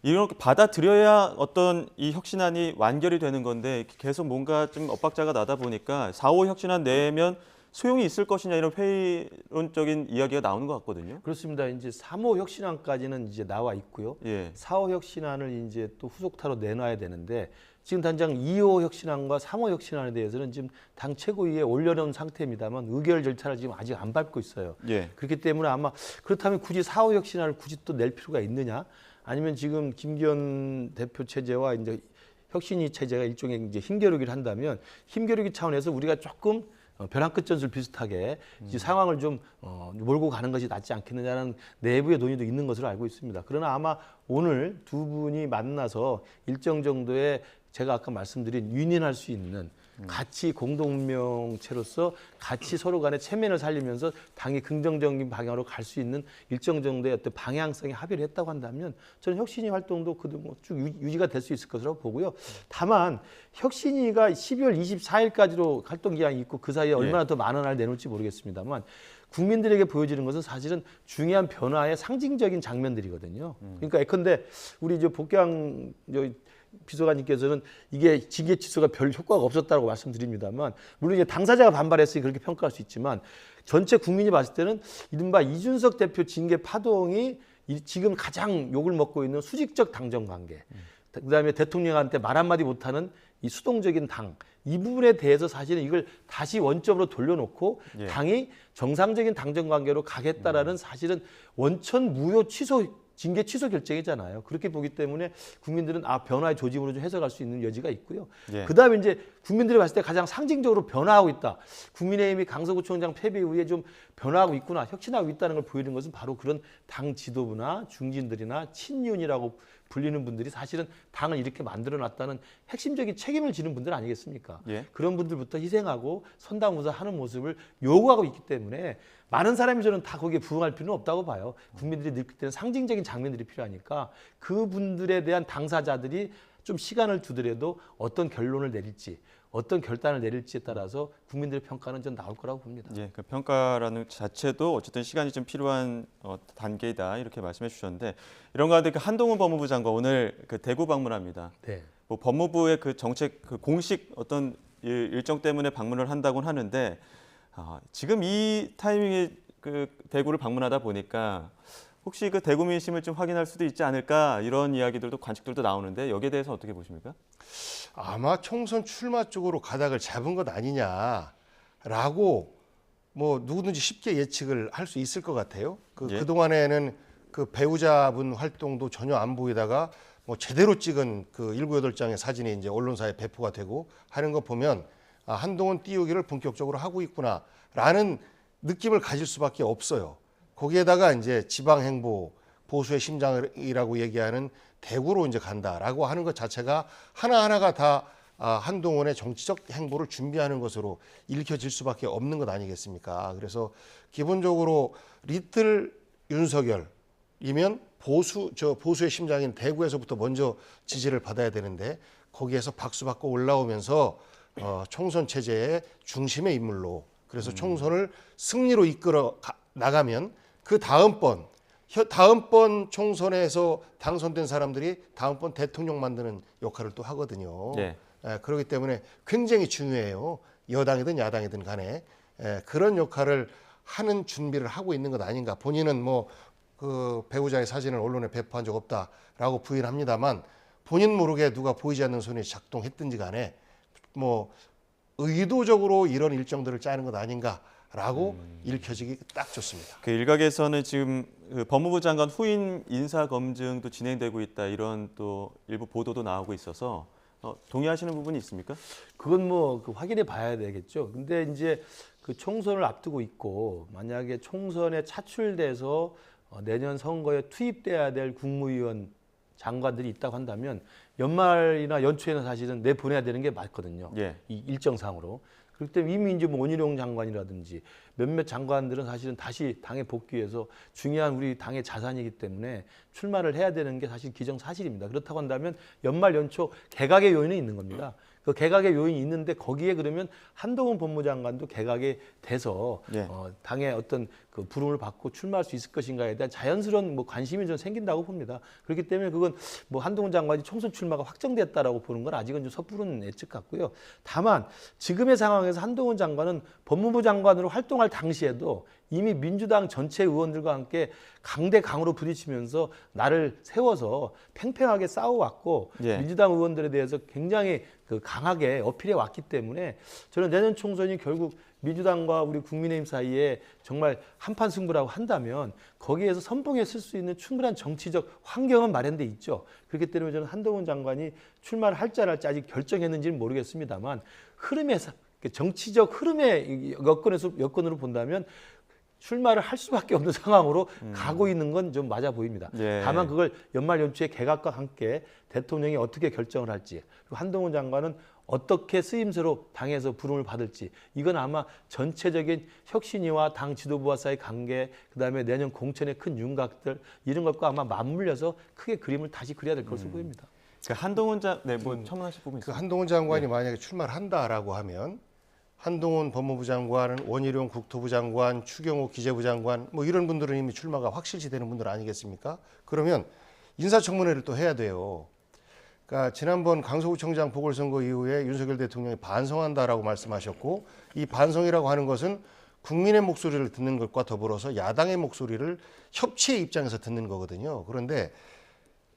이렇게 받아들여야 어떤 이 혁신안이 완결이 되는 건데 계속 뭔가 좀 엇박자가 나다 보니까 4.5 혁신안 내면 소용이 있을 것이냐 이런 회의론적인 이야기가 나오는 것 같거든요. 그렇습니다. 이제 3.5 혁신안까지는 이제 나와 있고요. 4.5 혁신안을 이제 또 후속타로 내놔야 되는데 지금 단장 2.5 혁신안과 3.5 혁신안에 대해서는 지금 당 최고위에 올려놓은 상태입니다만 의결 절차를 지금 아직 안 밟고 있어요. 그렇기 때문에 아마 그렇다면 굳이 4.5 혁신안을 굳이 또 낼 필요가 있느냐? 아니면 지금 김기현 대표 체제와 이제 혁신위 체제가 일종의 이제 힘겨루기를 한다면 힘겨루기 차원에서 우리가 조금 벼랑 끝 전술 비슷하게 이 상황을 좀 몰고 가는 것이 낫지 않겠느냐는 내부의 논의도 있는 것으로 알고 있습니다. 그러나 아마 오늘 두 분이 만나서 일정 정도의 제가 아까 말씀드린 유인할 수 있는 같이 공동운명체로서 같이 서로 간의 체면을 살리면서 당이 긍정적인 방향으로 갈 수 있는 일정 정도의 어떤 방향성에 합의를 했다고 한다면 저는 혁신위 활동도 쭉 유지가 될 수 있을 것으로 보고요. 다만 혁신위가 12월 24일까지로 활동 기한이 있고 그 사이에 얼마나 더 많은 안을 내놓을지 모르겠습니다만 국민들에게 보여지는 것은 사실은 중요한 변화의 상징적인 장면들이거든요. 그러니까 예컨대 우리 복경 비서관님께서는 이게 징계 취소가 별 효과가 없었다고 말씀드립니다만 물론 이제 당사자가 반발했으니 그렇게 평가할 수 있지만 전체 국민이 봤을 때는 이른바 이준석 대표 징계 파동이 지금 가장 욕을 먹고 있는 수직적 당정 관계 그다음에 대통령한테 말 한마디 못하는 이 수동적인 당, 이 부분에 대해서 사실은 이걸 다시 원점으로 돌려놓고 예. 당이 정상적인 당정 관계로 가겠다라는 사실은 원천 무효 취소 징계 취소 결정이잖아요. 그렇게 보기 때문에 국민들은 변화의 조짐으로 좀 해석할 수 있는 여지가 있고요. 예. 그다음에 이제 국민들이 봤을 때 가장 상징적으로 변화하고 있다. 국민의힘이 강서구청장 패배 이후에 좀 변화하고 있구나, 혁신하고 있다는 걸 보이는 것은 바로 그런 당 지도부나 중진들이나 친윤이라고 불리는 분들이 사실은 당을 이렇게 만들어놨다는 핵심적인 책임을 지는 분들 아니겠습니까? 예. 그런 분들부터 희생하고 선당우사하는 모습을 요구하고 있기 때문에 많은 사람이 저는 다 거기에 부응할 필요는 없다고 봐요. 국민들이 느낄 때는 상징적인 장면들이 필요하니까 그분들에 대한 당사자들이 좀 시간을 두더라도 어떤 결론을 내릴지, 어떤 결단을 내릴지에 따라서 국민들의 평가는 좀 나올 거라고 봅니다. 예, 그 평가라는 자체도 어쨌든 시간이 좀 필요한 단계이다 이렇게 말씀해 주셨는데 이런 가운데 그 한동훈 법무부 장관 오늘 그 대구 방문합니다. 네. 뭐 법무부의 그 정책 그 공식 어떤 일정 때문에 방문을 한다고는 하는데 지금 이 타이밍에 그 대구를 방문하다 보니까 혹시 그 대구 민심을 좀 확인할 수도 있지 않을까 이런 이야기들도 관측들도 나오는데 여기에 대해서 어떻게 보십니까? 아마 총선 출마 쪽으로 가닥을 잡은 것 아니냐라고 뭐 누구든지 쉽게 예측을 할 수 있을 것 같아요. 그동안에는 그 배우자분 활동도 전혀 안 보이다가 뭐 제대로 찍은 그 7-8장의 사진이 이제 언론사에 배포가 되고 하는 거 보면 한동훈 띄우기를 본격적으로 하고 있구나라는 느낌을 가질 수밖에 없어요. 거기에다가 이제 지방 행보 보수의 심장이라고 얘기하는 대구로 이제 간다라고 하는 것 자체가 하나하나가 다 한동훈의 정치적 행보를 준비하는 것으로 읽혀질 수밖에 없는 것 아니겠습니까? 그래서 기본적으로 리틀 윤석열이면 보수의 심장인 대구에서부터 먼저 지지를 받아야 되는데 거기에서 박수 받고 올라오면서 총선 체제의 중심의 인물로 그래서 총선을 승리로 이끌어 나가면 그 다음번 총선에서 당선된 사람들이 다음번 대통령 만드는 역할을 또 하거든요. 네. 그렇기 때문에 굉장히 중요해요. 여당이든 야당이든 간에 그런 역할을 하는 준비를 하고 있는 것 아닌가. 본인은 뭐 그 배우자의 사진을 언론에 배포한 적 없다라고 부인합니다만 본인 모르게 누가 보이지 않는 손이 작동했든지 간에 뭐 의도적으로 이런 일정들을 짜는 것 아닌가라고 읽혀지기 딱 좋습니다. 그 일각에서는 지금 그 법무부 장관 후임 인사 검증도 진행되고 있다 이런 또 일부 보도도 나오고 있어서 동의하시는 부분이 있습니까? 그건 뭐 확인해 봐야 되겠죠. 근데 이제 그 총선을 앞두고 있고 만약에 총선에 차출돼서 내년 선거에 투입돼야 될 국무위원 장관들이 있다고 한다면 연말이나 연초에는 사실은 내보내야 되는 게 맞거든요. 예. 이 일정상으로. 그렇기 때문에 이미 이제 뭐 원희룡 장관이라든지 몇몇 장관들은 사실은 다시 당에 복귀해서 중요한 우리 당의 자산이기 때문에 출마를 해야 되는 게 사실 기정사실입니다. 그렇다고 한다면 연말 연초 개각의 요인은 있는 겁니다. 그 개각의 요인이 있는데 거기에 그러면 한동훈 법무장관도 개각에 돼서 예. 당의 어떤 그 부름을 받고 출마할 수 있을 것인가에 대한 자연스러운 뭐 관심이 좀 생긴다고 봅니다. 그렇기 때문에 그건 뭐 한동훈 장관이 총선 출마가 확정됐다라고 보는 건 아직은 좀 섣부른 예측 같고요. 다만 지금의 상황에서 한동훈 장관은 법무부 장관으로 활동할 당시에도 이미 민주당 전체 의원들과 함께 강대강으로 부딪히면서 나를 세워서 팽팽하게 싸워왔고 예. 민주당 의원들에 대해서 굉장히 그 강하게 어필해 왔기 때문에 저는 내년 총선이 결국 민주당과 우리 국민의힘 사이에 정말 한판 승부라고 한다면 거기에서 선봉에 쓸 수 있는 충분한 정치적 환경은 마련돼 있죠. 그렇기 때문에 저는 한동훈 장관이 출마를 할지 안 할지 아직 결정했는지는 모르겠습니다만 흐름에서 정치적 흐름의 여건으로 본다면 출마를 할 수밖에 없는 상황으로 가고 있는 건 좀 맞아 보입니다. 예. 다만 그걸 연말 연초에 개각과 함께 대통령이 어떻게 결정을 할지 그리고 한동훈 장관은 어떻게 쓰임새로 당에서 부름을 받을지 이건 아마 전체적인 혁신위와 당 지도부와 사이 관계 그다음에 내년 공천의 큰 윤곽들 이런 것과 아마 맞물려서 크게 그림을 다시 그려야 될 것으로 보입니다. 그 한동훈 뭐 첨언하실 부분 있습니까? 그 한동훈 장관이 만약에 출마를 한다라고 하면 한동훈 법무부 장관은 원희룡 국토부 장관, 추경호 기재부 장관 뭐 이런 분들은 이미 출마가 확실시 되는 분들 아니겠습니까? 그러면 인사청문회를 또 해야 돼요. 그러니까 지난번 강서구청장 보궐선거 이후에 윤석열 대통령이 반성한다라고 말씀하셨고 이 반성이라고 하는 것은 국민의 목소리를 듣는 것과 더불어서 야당의 목소리를 협치의 입장에서 듣는 거거든요. 그런데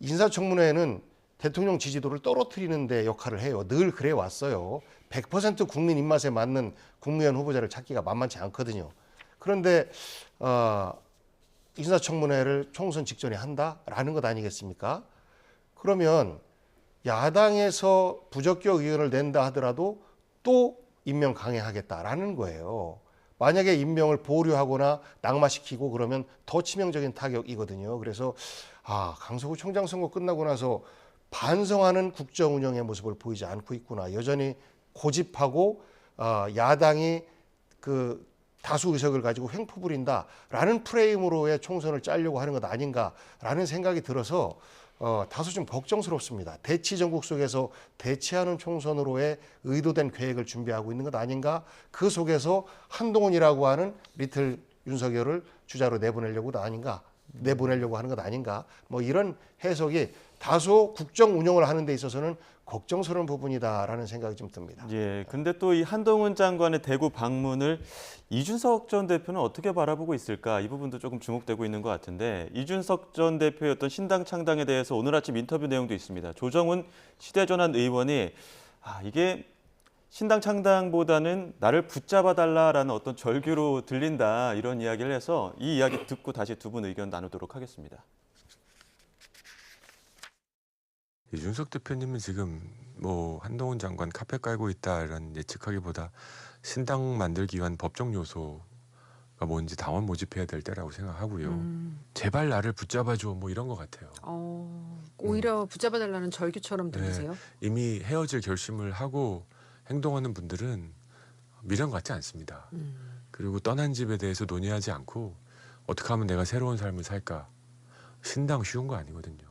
인사청문회는 대통령 지지도를 떨어뜨리는 데 역할을 해요. 늘 그래 왔어요. 100% 국민 입맛에 맞는 국무위원 후보자를 찾기가 만만치 않거든요. 그런데 인사청문회를 총선 직전에 한다라는 것 아니겠습니까? 그러면 야당에서 부적격 의견을 낸다 하더라도 또 임명 강행하겠다라는 거예요. 만약에 임명을 보류하거나 낙마시키고 그러면 더 치명적인 타격이거든요. 그래서 강서구 청장 선거 끝나고 나서 반성하는 국정 운영의 모습을 보이지 않고 있구나. 여전히 고집하고 야당이 그 다수 의석을 가지고 횡포 부린다라는 프레임으로의 총선을 짜려고 하는 것 아닌가라는 생각이 들어서 다소 좀 걱정스럽습니다. 대치 전국 속에서 대치하는 총선으로의 의도된 계획을 준비하고 있는 것 아닌가? 그 속에서 한동훈이라고 하는 리틀 윤석열을 주자로 내보내려고 하는 것 아닌가? 뭐 이런 해석이 다소 국정 운영을 하는 데 있어서는 걱정스러운 부분이다라는 생각이 좀 듭니다. 예, 근데 또 이 한동훈 장관의 대구 방문을 이준석 전 대표는 어떻게 바라보고 있을까? 이 부분도 조금 주목되고 있는 것 같은데 이준석 전 대표의 어떤 신당 창당에 대해서 오늘 아침 인터뷰 내용도 있습니다. 조정훈 시대전환 의원이 이게 신당 창당보다는 나를 붙잡아달라라는 어떤 절규로 들린다 이런 이야기를 해서 이 이야기 듣고 다시 두 분 의견 나누도록 하겠습니다. 이준석 대표님은 지금 뭐 한동훈 장관 카페 깔고 있다 이런 예측하기보다 신당 만들기 위한 법적 요소가 뭔지 당원 모집해야 될 때라고 생각하고요. 제발 나를 붙잡아줘 뭐 이런 것 같아요. 오히려 붙잡아달라는 절규처럼 들리세요? 이미 헤어질 결심을 하고 행동하는 분들은 미련 같지 않습니다. 그리고 떠난 집에 대해서 논의하지 않고 어떻게 하면 내가 새로운 삶을 살까. 신당 쉬운 거 아니거든요.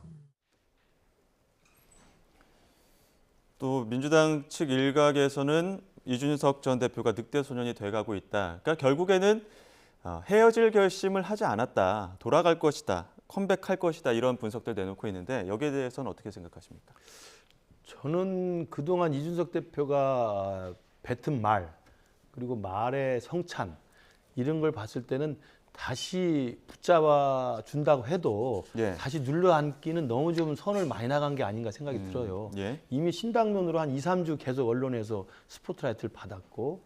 또 민주당 측 일각에서는 이준석 전 대표가 늑대 소년이 돼가고 있다. 그러니까 결국에는 헤어질 결심을 하지 않았다. 돌아갈 것이다. 컴백할 것이다. 이런 분석들 내놓고 있는데 여기에 대해서는 어떻게 생각하십니까? 저는 그동안 이준석 대표가 뱉은 말 그리고 말의 성찬 이런 걸 봤을 때는 다시 붙잡아 준다고 해도 다시 눌러앉기는 너무 좀 선을 많이 나간 게 아닌가 생각이 들어요. 이미 신당론으로 한 2, 3주 계속 언론에서 스포트라이트를 받았고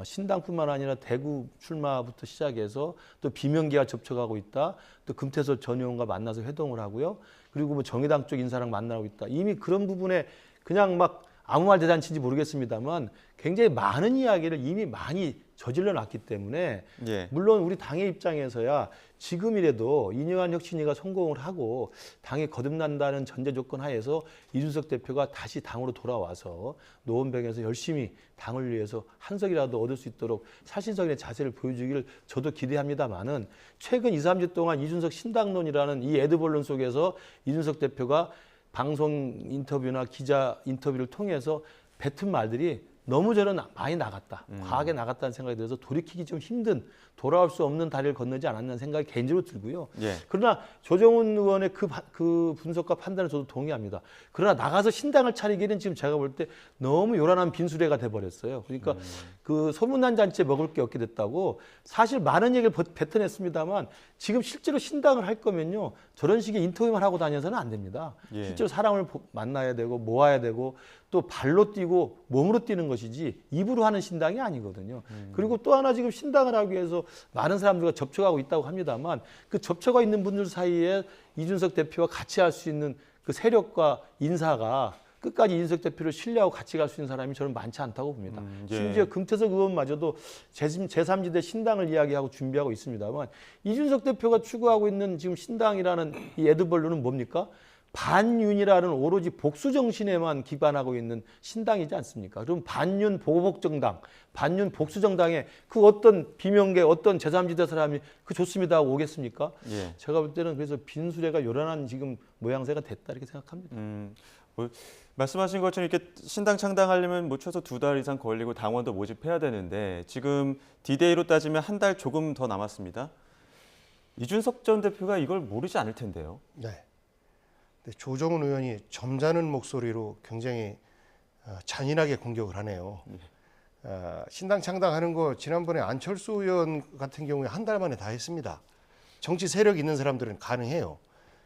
신당뿐만 아니라 대구 출마부터 시작해서 또 비명계와 접촉하고 있다. 또 금태섭 전 의원과 만나서 회동을 하고요. 그리고 뭐 정의당 쪽 인사랑 만나고 있다. 이미 그런 부분에 그냥 막 아무 말 대잔치인지 모르겠습니다만 굉장히 많은 이야기를 이미 많이 저질러 놨기 때문에 물론 우리 당의 입장에서야 지금이라도 이념한 혁신위가 성공을 하고 당이 거듭난다는 전제 조건 하에서 이준석 대표가 다시 당으로 돌아와서 노원병에서 열심히 당을 위해서 한 석이라도 얻을 수 있도록 살신성의 자세를 보여주기를 저도 기대합니다만은 최근 2, 3주 동안 이준석 신당론이라는 이 애드벌론 속에서 이준석 대표가 방송 인터뷰나 기자 인터뷰를 통해서 뱉은 말들이 너무 저는 많이 나갔다. 과하게 나갔다는 생각이 들어서 돌이키기 좀 힘든 돌아올 수 없는 다리를 건너지 않았냐는 생각이 개인적으로 들고요. 그러나 조정훈 의원의 그 분석과 판단을 저도 동의합니다. 그러나 나가서 신당을 차리기는 지금 제가 볼 때 너무 요란한 빈수레가 돼버렸어요. 그러니까 그 소문난 잔치에 먹을 게 없게 됐다고 사실 많은 얘기를 뱉어냈습니다만 지금 실제로 신당을 할 거면요. 저런 식의 인터뷰만 하고 다녀서는 안 됩니다. 실제로 사람을 만나야 되고 모아야 되고 또 발로 뛰고 몸으로 뛰는 것이지 입으로 하는 신당이 아니거든요. 그리고 또 하나 지금 신당을 하기 위해서 많은 사람들과 접촉하고 있다고 합니다만 그 접촉하고 있는 분들 사이에 이준석 대표와 같이 할 수 있는 그 세력과 인사가 끝까지 이준석 대표를 신뢰하고 같이 갈 수 있는 사람이 저는 많지 않다고 봅니다. 심지어 금태섭 의원마저도 제3지대 신당을 이야기하고 준비하고 있습니다만 이준석 대표가 추구하고 있는 지금 신당이라는 이 애드벌룬은 뭡니까? 반윤이라는 오로지 복수 정신에만 기반하고 있는 신당이지 않습니까? 그럼 반윤 보복정당, 반윤 복수정당에 그 어떤 비명계, 어떤 제3지대 사람이 그 좋습니다 하고 오겠습니까? 제가 볼 때는 그래서 빈수레가 요란한 지금 모양새가 됐다 이렇게 생각합니다. 말씀하신 것처럼 이렇게 신당 창당하려면 뭐 최소 2달 이상 걸리고 당원도 모집해야 되는데 지금 D-Day로 따지면 한 달 조금 더 남았습니다. 이준석 전 대표가 이걸 모르지 않을 텐데요. 조정훈 의원이 점잖은 목소리로 굉장히 잔인하게 공격을 하네요. 신당 창당하는 거 지난번에 안철수 의원 같은 경우에 한 달 만에 다 했습니다. 정치 세력 있는 사람들은 가능해요.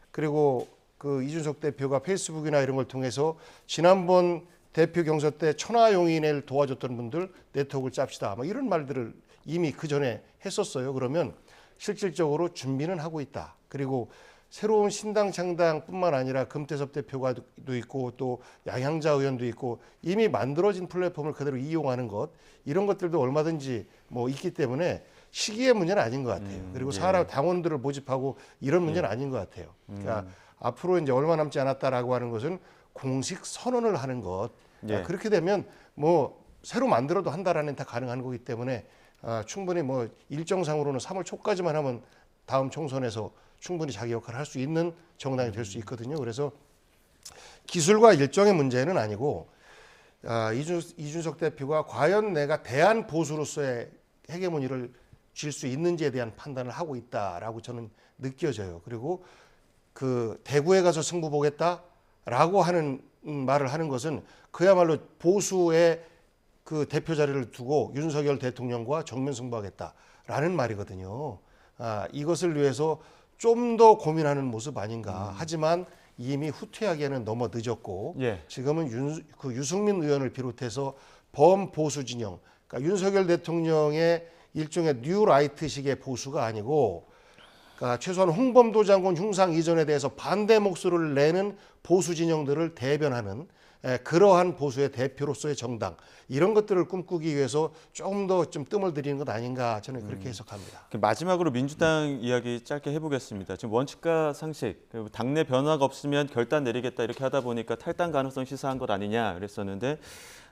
그리고 그 이준석 대표가 페이스북이나 이런 걸 통해서 지난번 대표 경선 때 천하용인을 도와줬던 분들 네트워크를 짭시다. 뭐 이런 말들을 이미 그 전에 했었어요. 그러면 실질적으로 준비는 하고 있다. 그리고 새로운 신당 창당뿐만 아니라 금태섭 대표가 있고 또 양향자 의원도 있고 이미 만들어진 플랫폼을 그대로 이용하는 것 이런 것들도 얼마든지 뭐 있기 때문에 시기의 문제는 아닌 것 같아요. 그리고 사람 당원들을 모집하고 이런 문제는 아닌 것 같아요. 그러니까 앞으로 이제 얼마 남지 않았다라고 하는 것은 공식 선언을 하는 것. 그렇게 되면 뭐 새로 만들어도 한 달 안에 다 가능한 거기 때문에 충분히 뭐 일정상으로는 3월 초까지만 하면 다음 총선에서 충분히 자기 역할을 할 수 있는 정당이 될 수 있거든요. 그래서 기술과 일정의 문제는 아니고 이준석 대표가 과연 내가 대한 보수로서의 헤게모니를 쥘 수 있는지에 대한 판단을 하고 있다라고 저는 느껴져요. 그리고 그 대구에 가서 승부 보겠다라고 하는 말을 하는 것은 그야말로 보수의 그 대표 자리를 두고 윤석열 대통령과 정면 승부하겠다라는 말이거든요. 이것을 위해서 좀 더 고민하는 모습 아닌가. 하지만 이미 후퇴하기에는 너무 늦었고 지금은 유승민 의원을 비롯해서 범보수 진영, 그러니까 윤석열 대통령의 일종의 뉴라이트식의 보수가 아니고 그러니까 최소한 홍범도 장군 흉상 이전에 대해서 반대 목소리를 내는 보수 진영들을 대변하는 그러한 보수의 대표로서의 정당 이런 것들을 꿈꾸기 위해서 조금 더 좀 뜸을 들이는 것 아닌가 저는 그렇게 해석합니다. 마지막으로 민주당 이야기 짧게 해보겠습니다. 지금 원칙과 상식, 당내 변화가 없으면 결단 내리겠다 이렇게 하다 보니까 탈당 가능성 시사한 것 아니냐 그랬었는데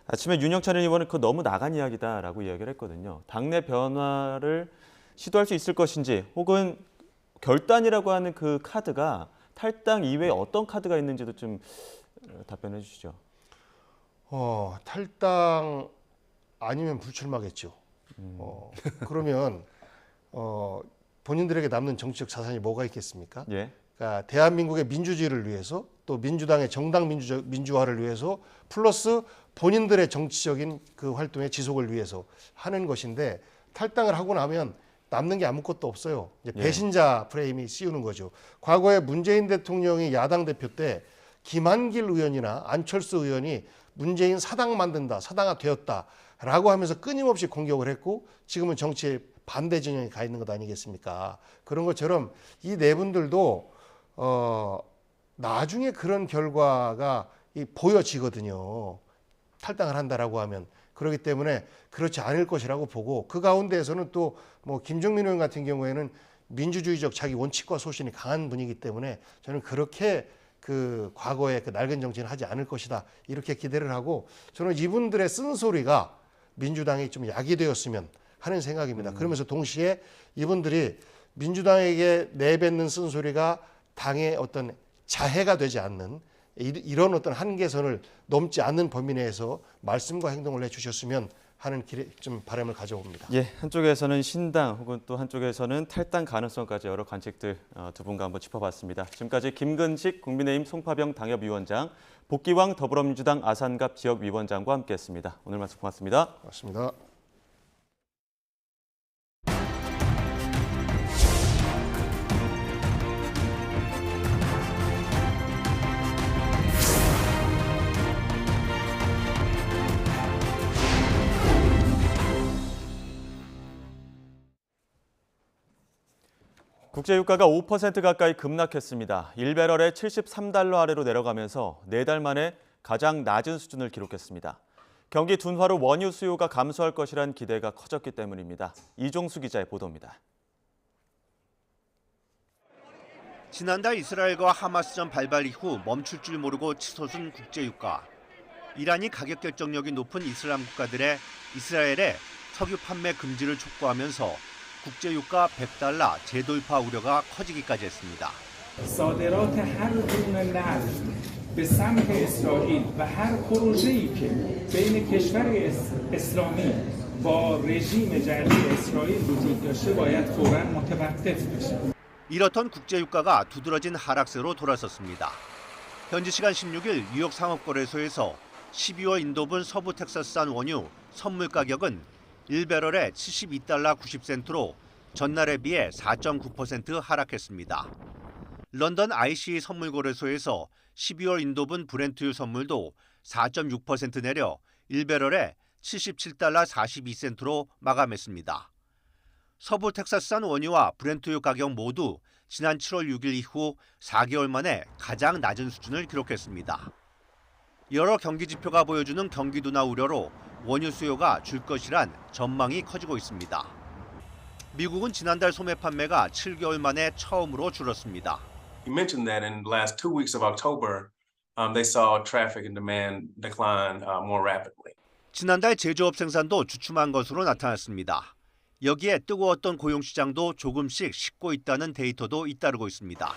아침에 윤영찬 의원은 그거 너무 나간 이야기다라고 이야기를 했거든요. 당내 변화를 시도할 수 있을 것인지 혹은 결단이라고 하는 그 카드가 탈당 이외에 어떤 카드가 있는지도 좀 답변해 주시죠. 탈당 아니면 불출마겠죠. 그러면 본인들에게 남는 정치적 자산이 뭐가 있겠습니까? 그러니까 대한민국의 민주주의를 위해서 또 민주당의 정당 민주화를 위해서 플러스 본인들의 정치적인 그 활동의 지속을 위해서 하는 것인데 탈당을 하고 나면 남는 게 아무것도 없어요. 이제 배신자 프레임이 씌우는 거죠. 과거에 문재인 대통령이 야당 대표 때 김한길 의원이나 안철수 의원이 문재인 사당 만든다, 사당화 되었다라고 하면서 끊임없이 공격을 했고 지금은 정치에 반대 진영이 가 있는 것 아니겠습니까? 그런 것처럼 이 네 분들도 나중에 그런 결과가 보여지거든요. 탈당을 한다라고 하면. 그렇기 때문에 그렇지 않을 것이라고 보고 그 가운데에서는 또 뭐 김종민 의원 같은 경우에는 민주주의적 자기 원칙과 소신이 강한 분이기 때문에 저는 그렇게 그 과거의 그 낡은 정치는 하지 않을 것이다 이렇게 기대를 하고 저는 이분들의 쓴소리가 민주당이 좀 약이 되었으면 하는 생각입니다. 그러면서 동시에 이분들이 민주당에게 내뱉는 쓴소리가 당의 어떤 자해가 되지 않는 이런 어떤 한계선을 넘지 않는 범위 내에서 말씀과 행동을 해주셨으면 하는 좀 바람을 가져옵니다. 한쪽에서는 신당 혹은 또 한쪽에서는 탈당 가능성까지 여러 관측들 두 분과 한번 짚어봤습니다. 지금까지 김근식 국민의힘 송파병 당협위원장, 복기왕 더불어민주당 아산갑 지역위원장과 함께했습니다. 오늘 말씀 고맙습니다. 고맙습니다. 국제유가가 5% 가까이 급락했습니다. 1배럴에 73달러 아래로 내려가면서 4달 만에 가장 낮은 수준을 기록했습니다. 경기 둔화로 원유 수요가 감소할 것이란 기대가 커졌기 때문입니다. 이종수 기자의 보도입니다. 지난달 이스라엘과 하마스전 발발 이후 멈출 줄 모르고 치솟은 국제유가. 이란이 가격 결정력이 높은 이슬람 국가들의 이스라엘의 석유 판매 금지를 촉구하면서 국제유가 100달러 재돌파 우려가 커지기까지 했습니다. صادرات هر گونه نفت به سمت اسرائیل و هر پروژه‌ای که بین کشور اسلامی با رژیم جدید اسرائیل وجود داشته باید فوراً متوقف بشه. 이렇던 국제유가가 두드러진 하락세로 돌아섰습니다. 현지 시간 16일 뉴욕 상업거래소에서 12월 인도분 서부 텍사스산 원유 선물 가격은 1배럴에 72달러 90센트로 전날에 비해 4.9% 하락했습니다. 런던 ICA 선물거래소에서 12월 인도분 브렌트유 선물도 4.6% 내려 1배럴에 77달러 42센트로 마감했습니다. 서부 텍사스산 원유와 브렌트유 가격 모두 지난 7월 6일 이후 4개월 만에 가장 낮은 수준을 기록했습니다. 여러 경기 지표가 보여주는 경기 둔화 우려로 원유 수요가 줄 것이란 전망이 커지고 있습니다. 미국은 지난달 소매 판매가 7개월 만에 처음으로 줄었습니다. You mentioned that in the last 2 weeks of October, they saw traffic and demand decline more rapidly. 지난달 제조업 생산도 주춤한 것으로 나타났습니다. 여기에 뜨거웠던 고용시장도 조금씩 식고 있다는 데이터도 잇따르고 있습니다.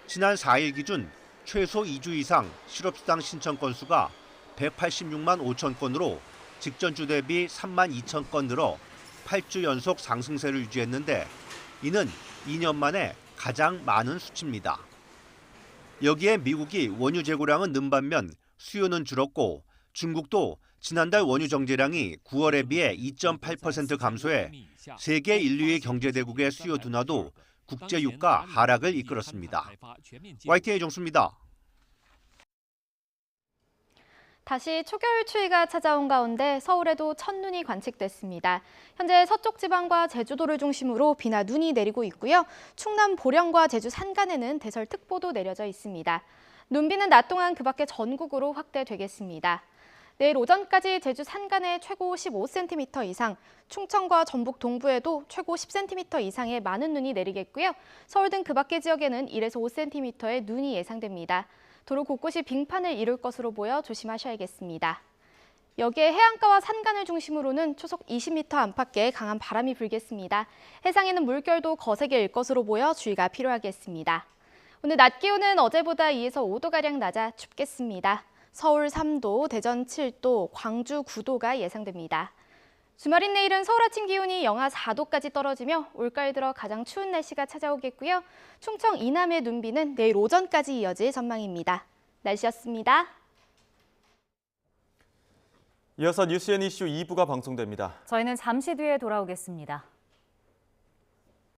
지난 4일 기준 최소 2주 이상 실업수당 신청 건수가 186만 5천 건으로 직전주 대비 3만 2천 건 늘어 8주 연속 상승세를 유지했는데 이는 2년 만에 가장 많은 수치입니다. 여기에 미국이 원유 재고량은 는 반면 수요는 줄었고 중국도 지난달 원유 정제량이 9월에 비해 2.8% 감소해 세계 인류의 경제대국의 수요 둔화도 국제 유가 하락을 이끌었습니다. YTN 정수입니다. 다시 초겨울 추위가 찾아온 가운데 서울에도 첫눈이 관측됐습니다. 현재 서쪽 지방과 제주도를 중심으로 비나 눈이 내리고 있고요. 충남 보령과 제주 산간에는 대설특보도 내려져 있습니다. 눈비는 낮 동안 그 밖에 전국으로 확대되겠습니다. 내일 오전까지 제주 산간에 최고 15cm 이상, 충청과 전북 동부에도 최고 10cm 이상의 많은 눈이 내리겠고요. 서울 등 그 밖의 지역에는 1에서 5cm의 눈이 예상됩니다. 도로 곳곳이 빙판을 이룰 것으로 보여 조심하셔야겠습니다. 여기에 해안가와 산간을 중심으로는 초속 20m 안팎의 강한 바람이 불겠습니다. 해상에는 물결도 거세게 일 것으로 보여 주의가 필요하겠습니다. 오늘 낮 기온은 어제보다 2에서 5도가량 낮아 춥겠습니다. 서울 3도, 대전 7도, 광주 9도가 예상됩니다. 주말인 내일은 서울 아침 기온이 영하 4도까지 떨어지며 올가을 들어 가장 추운 날씨가 찾아오겠고요. 충청 이남의 눈비는 내일 오전까지 이어질 전망입니다. 날씨였습니다. 이어서 뉴스앤이슈 2부가 방송됩니다. 저희는 잠시 뒤에 돌아오겠습니다.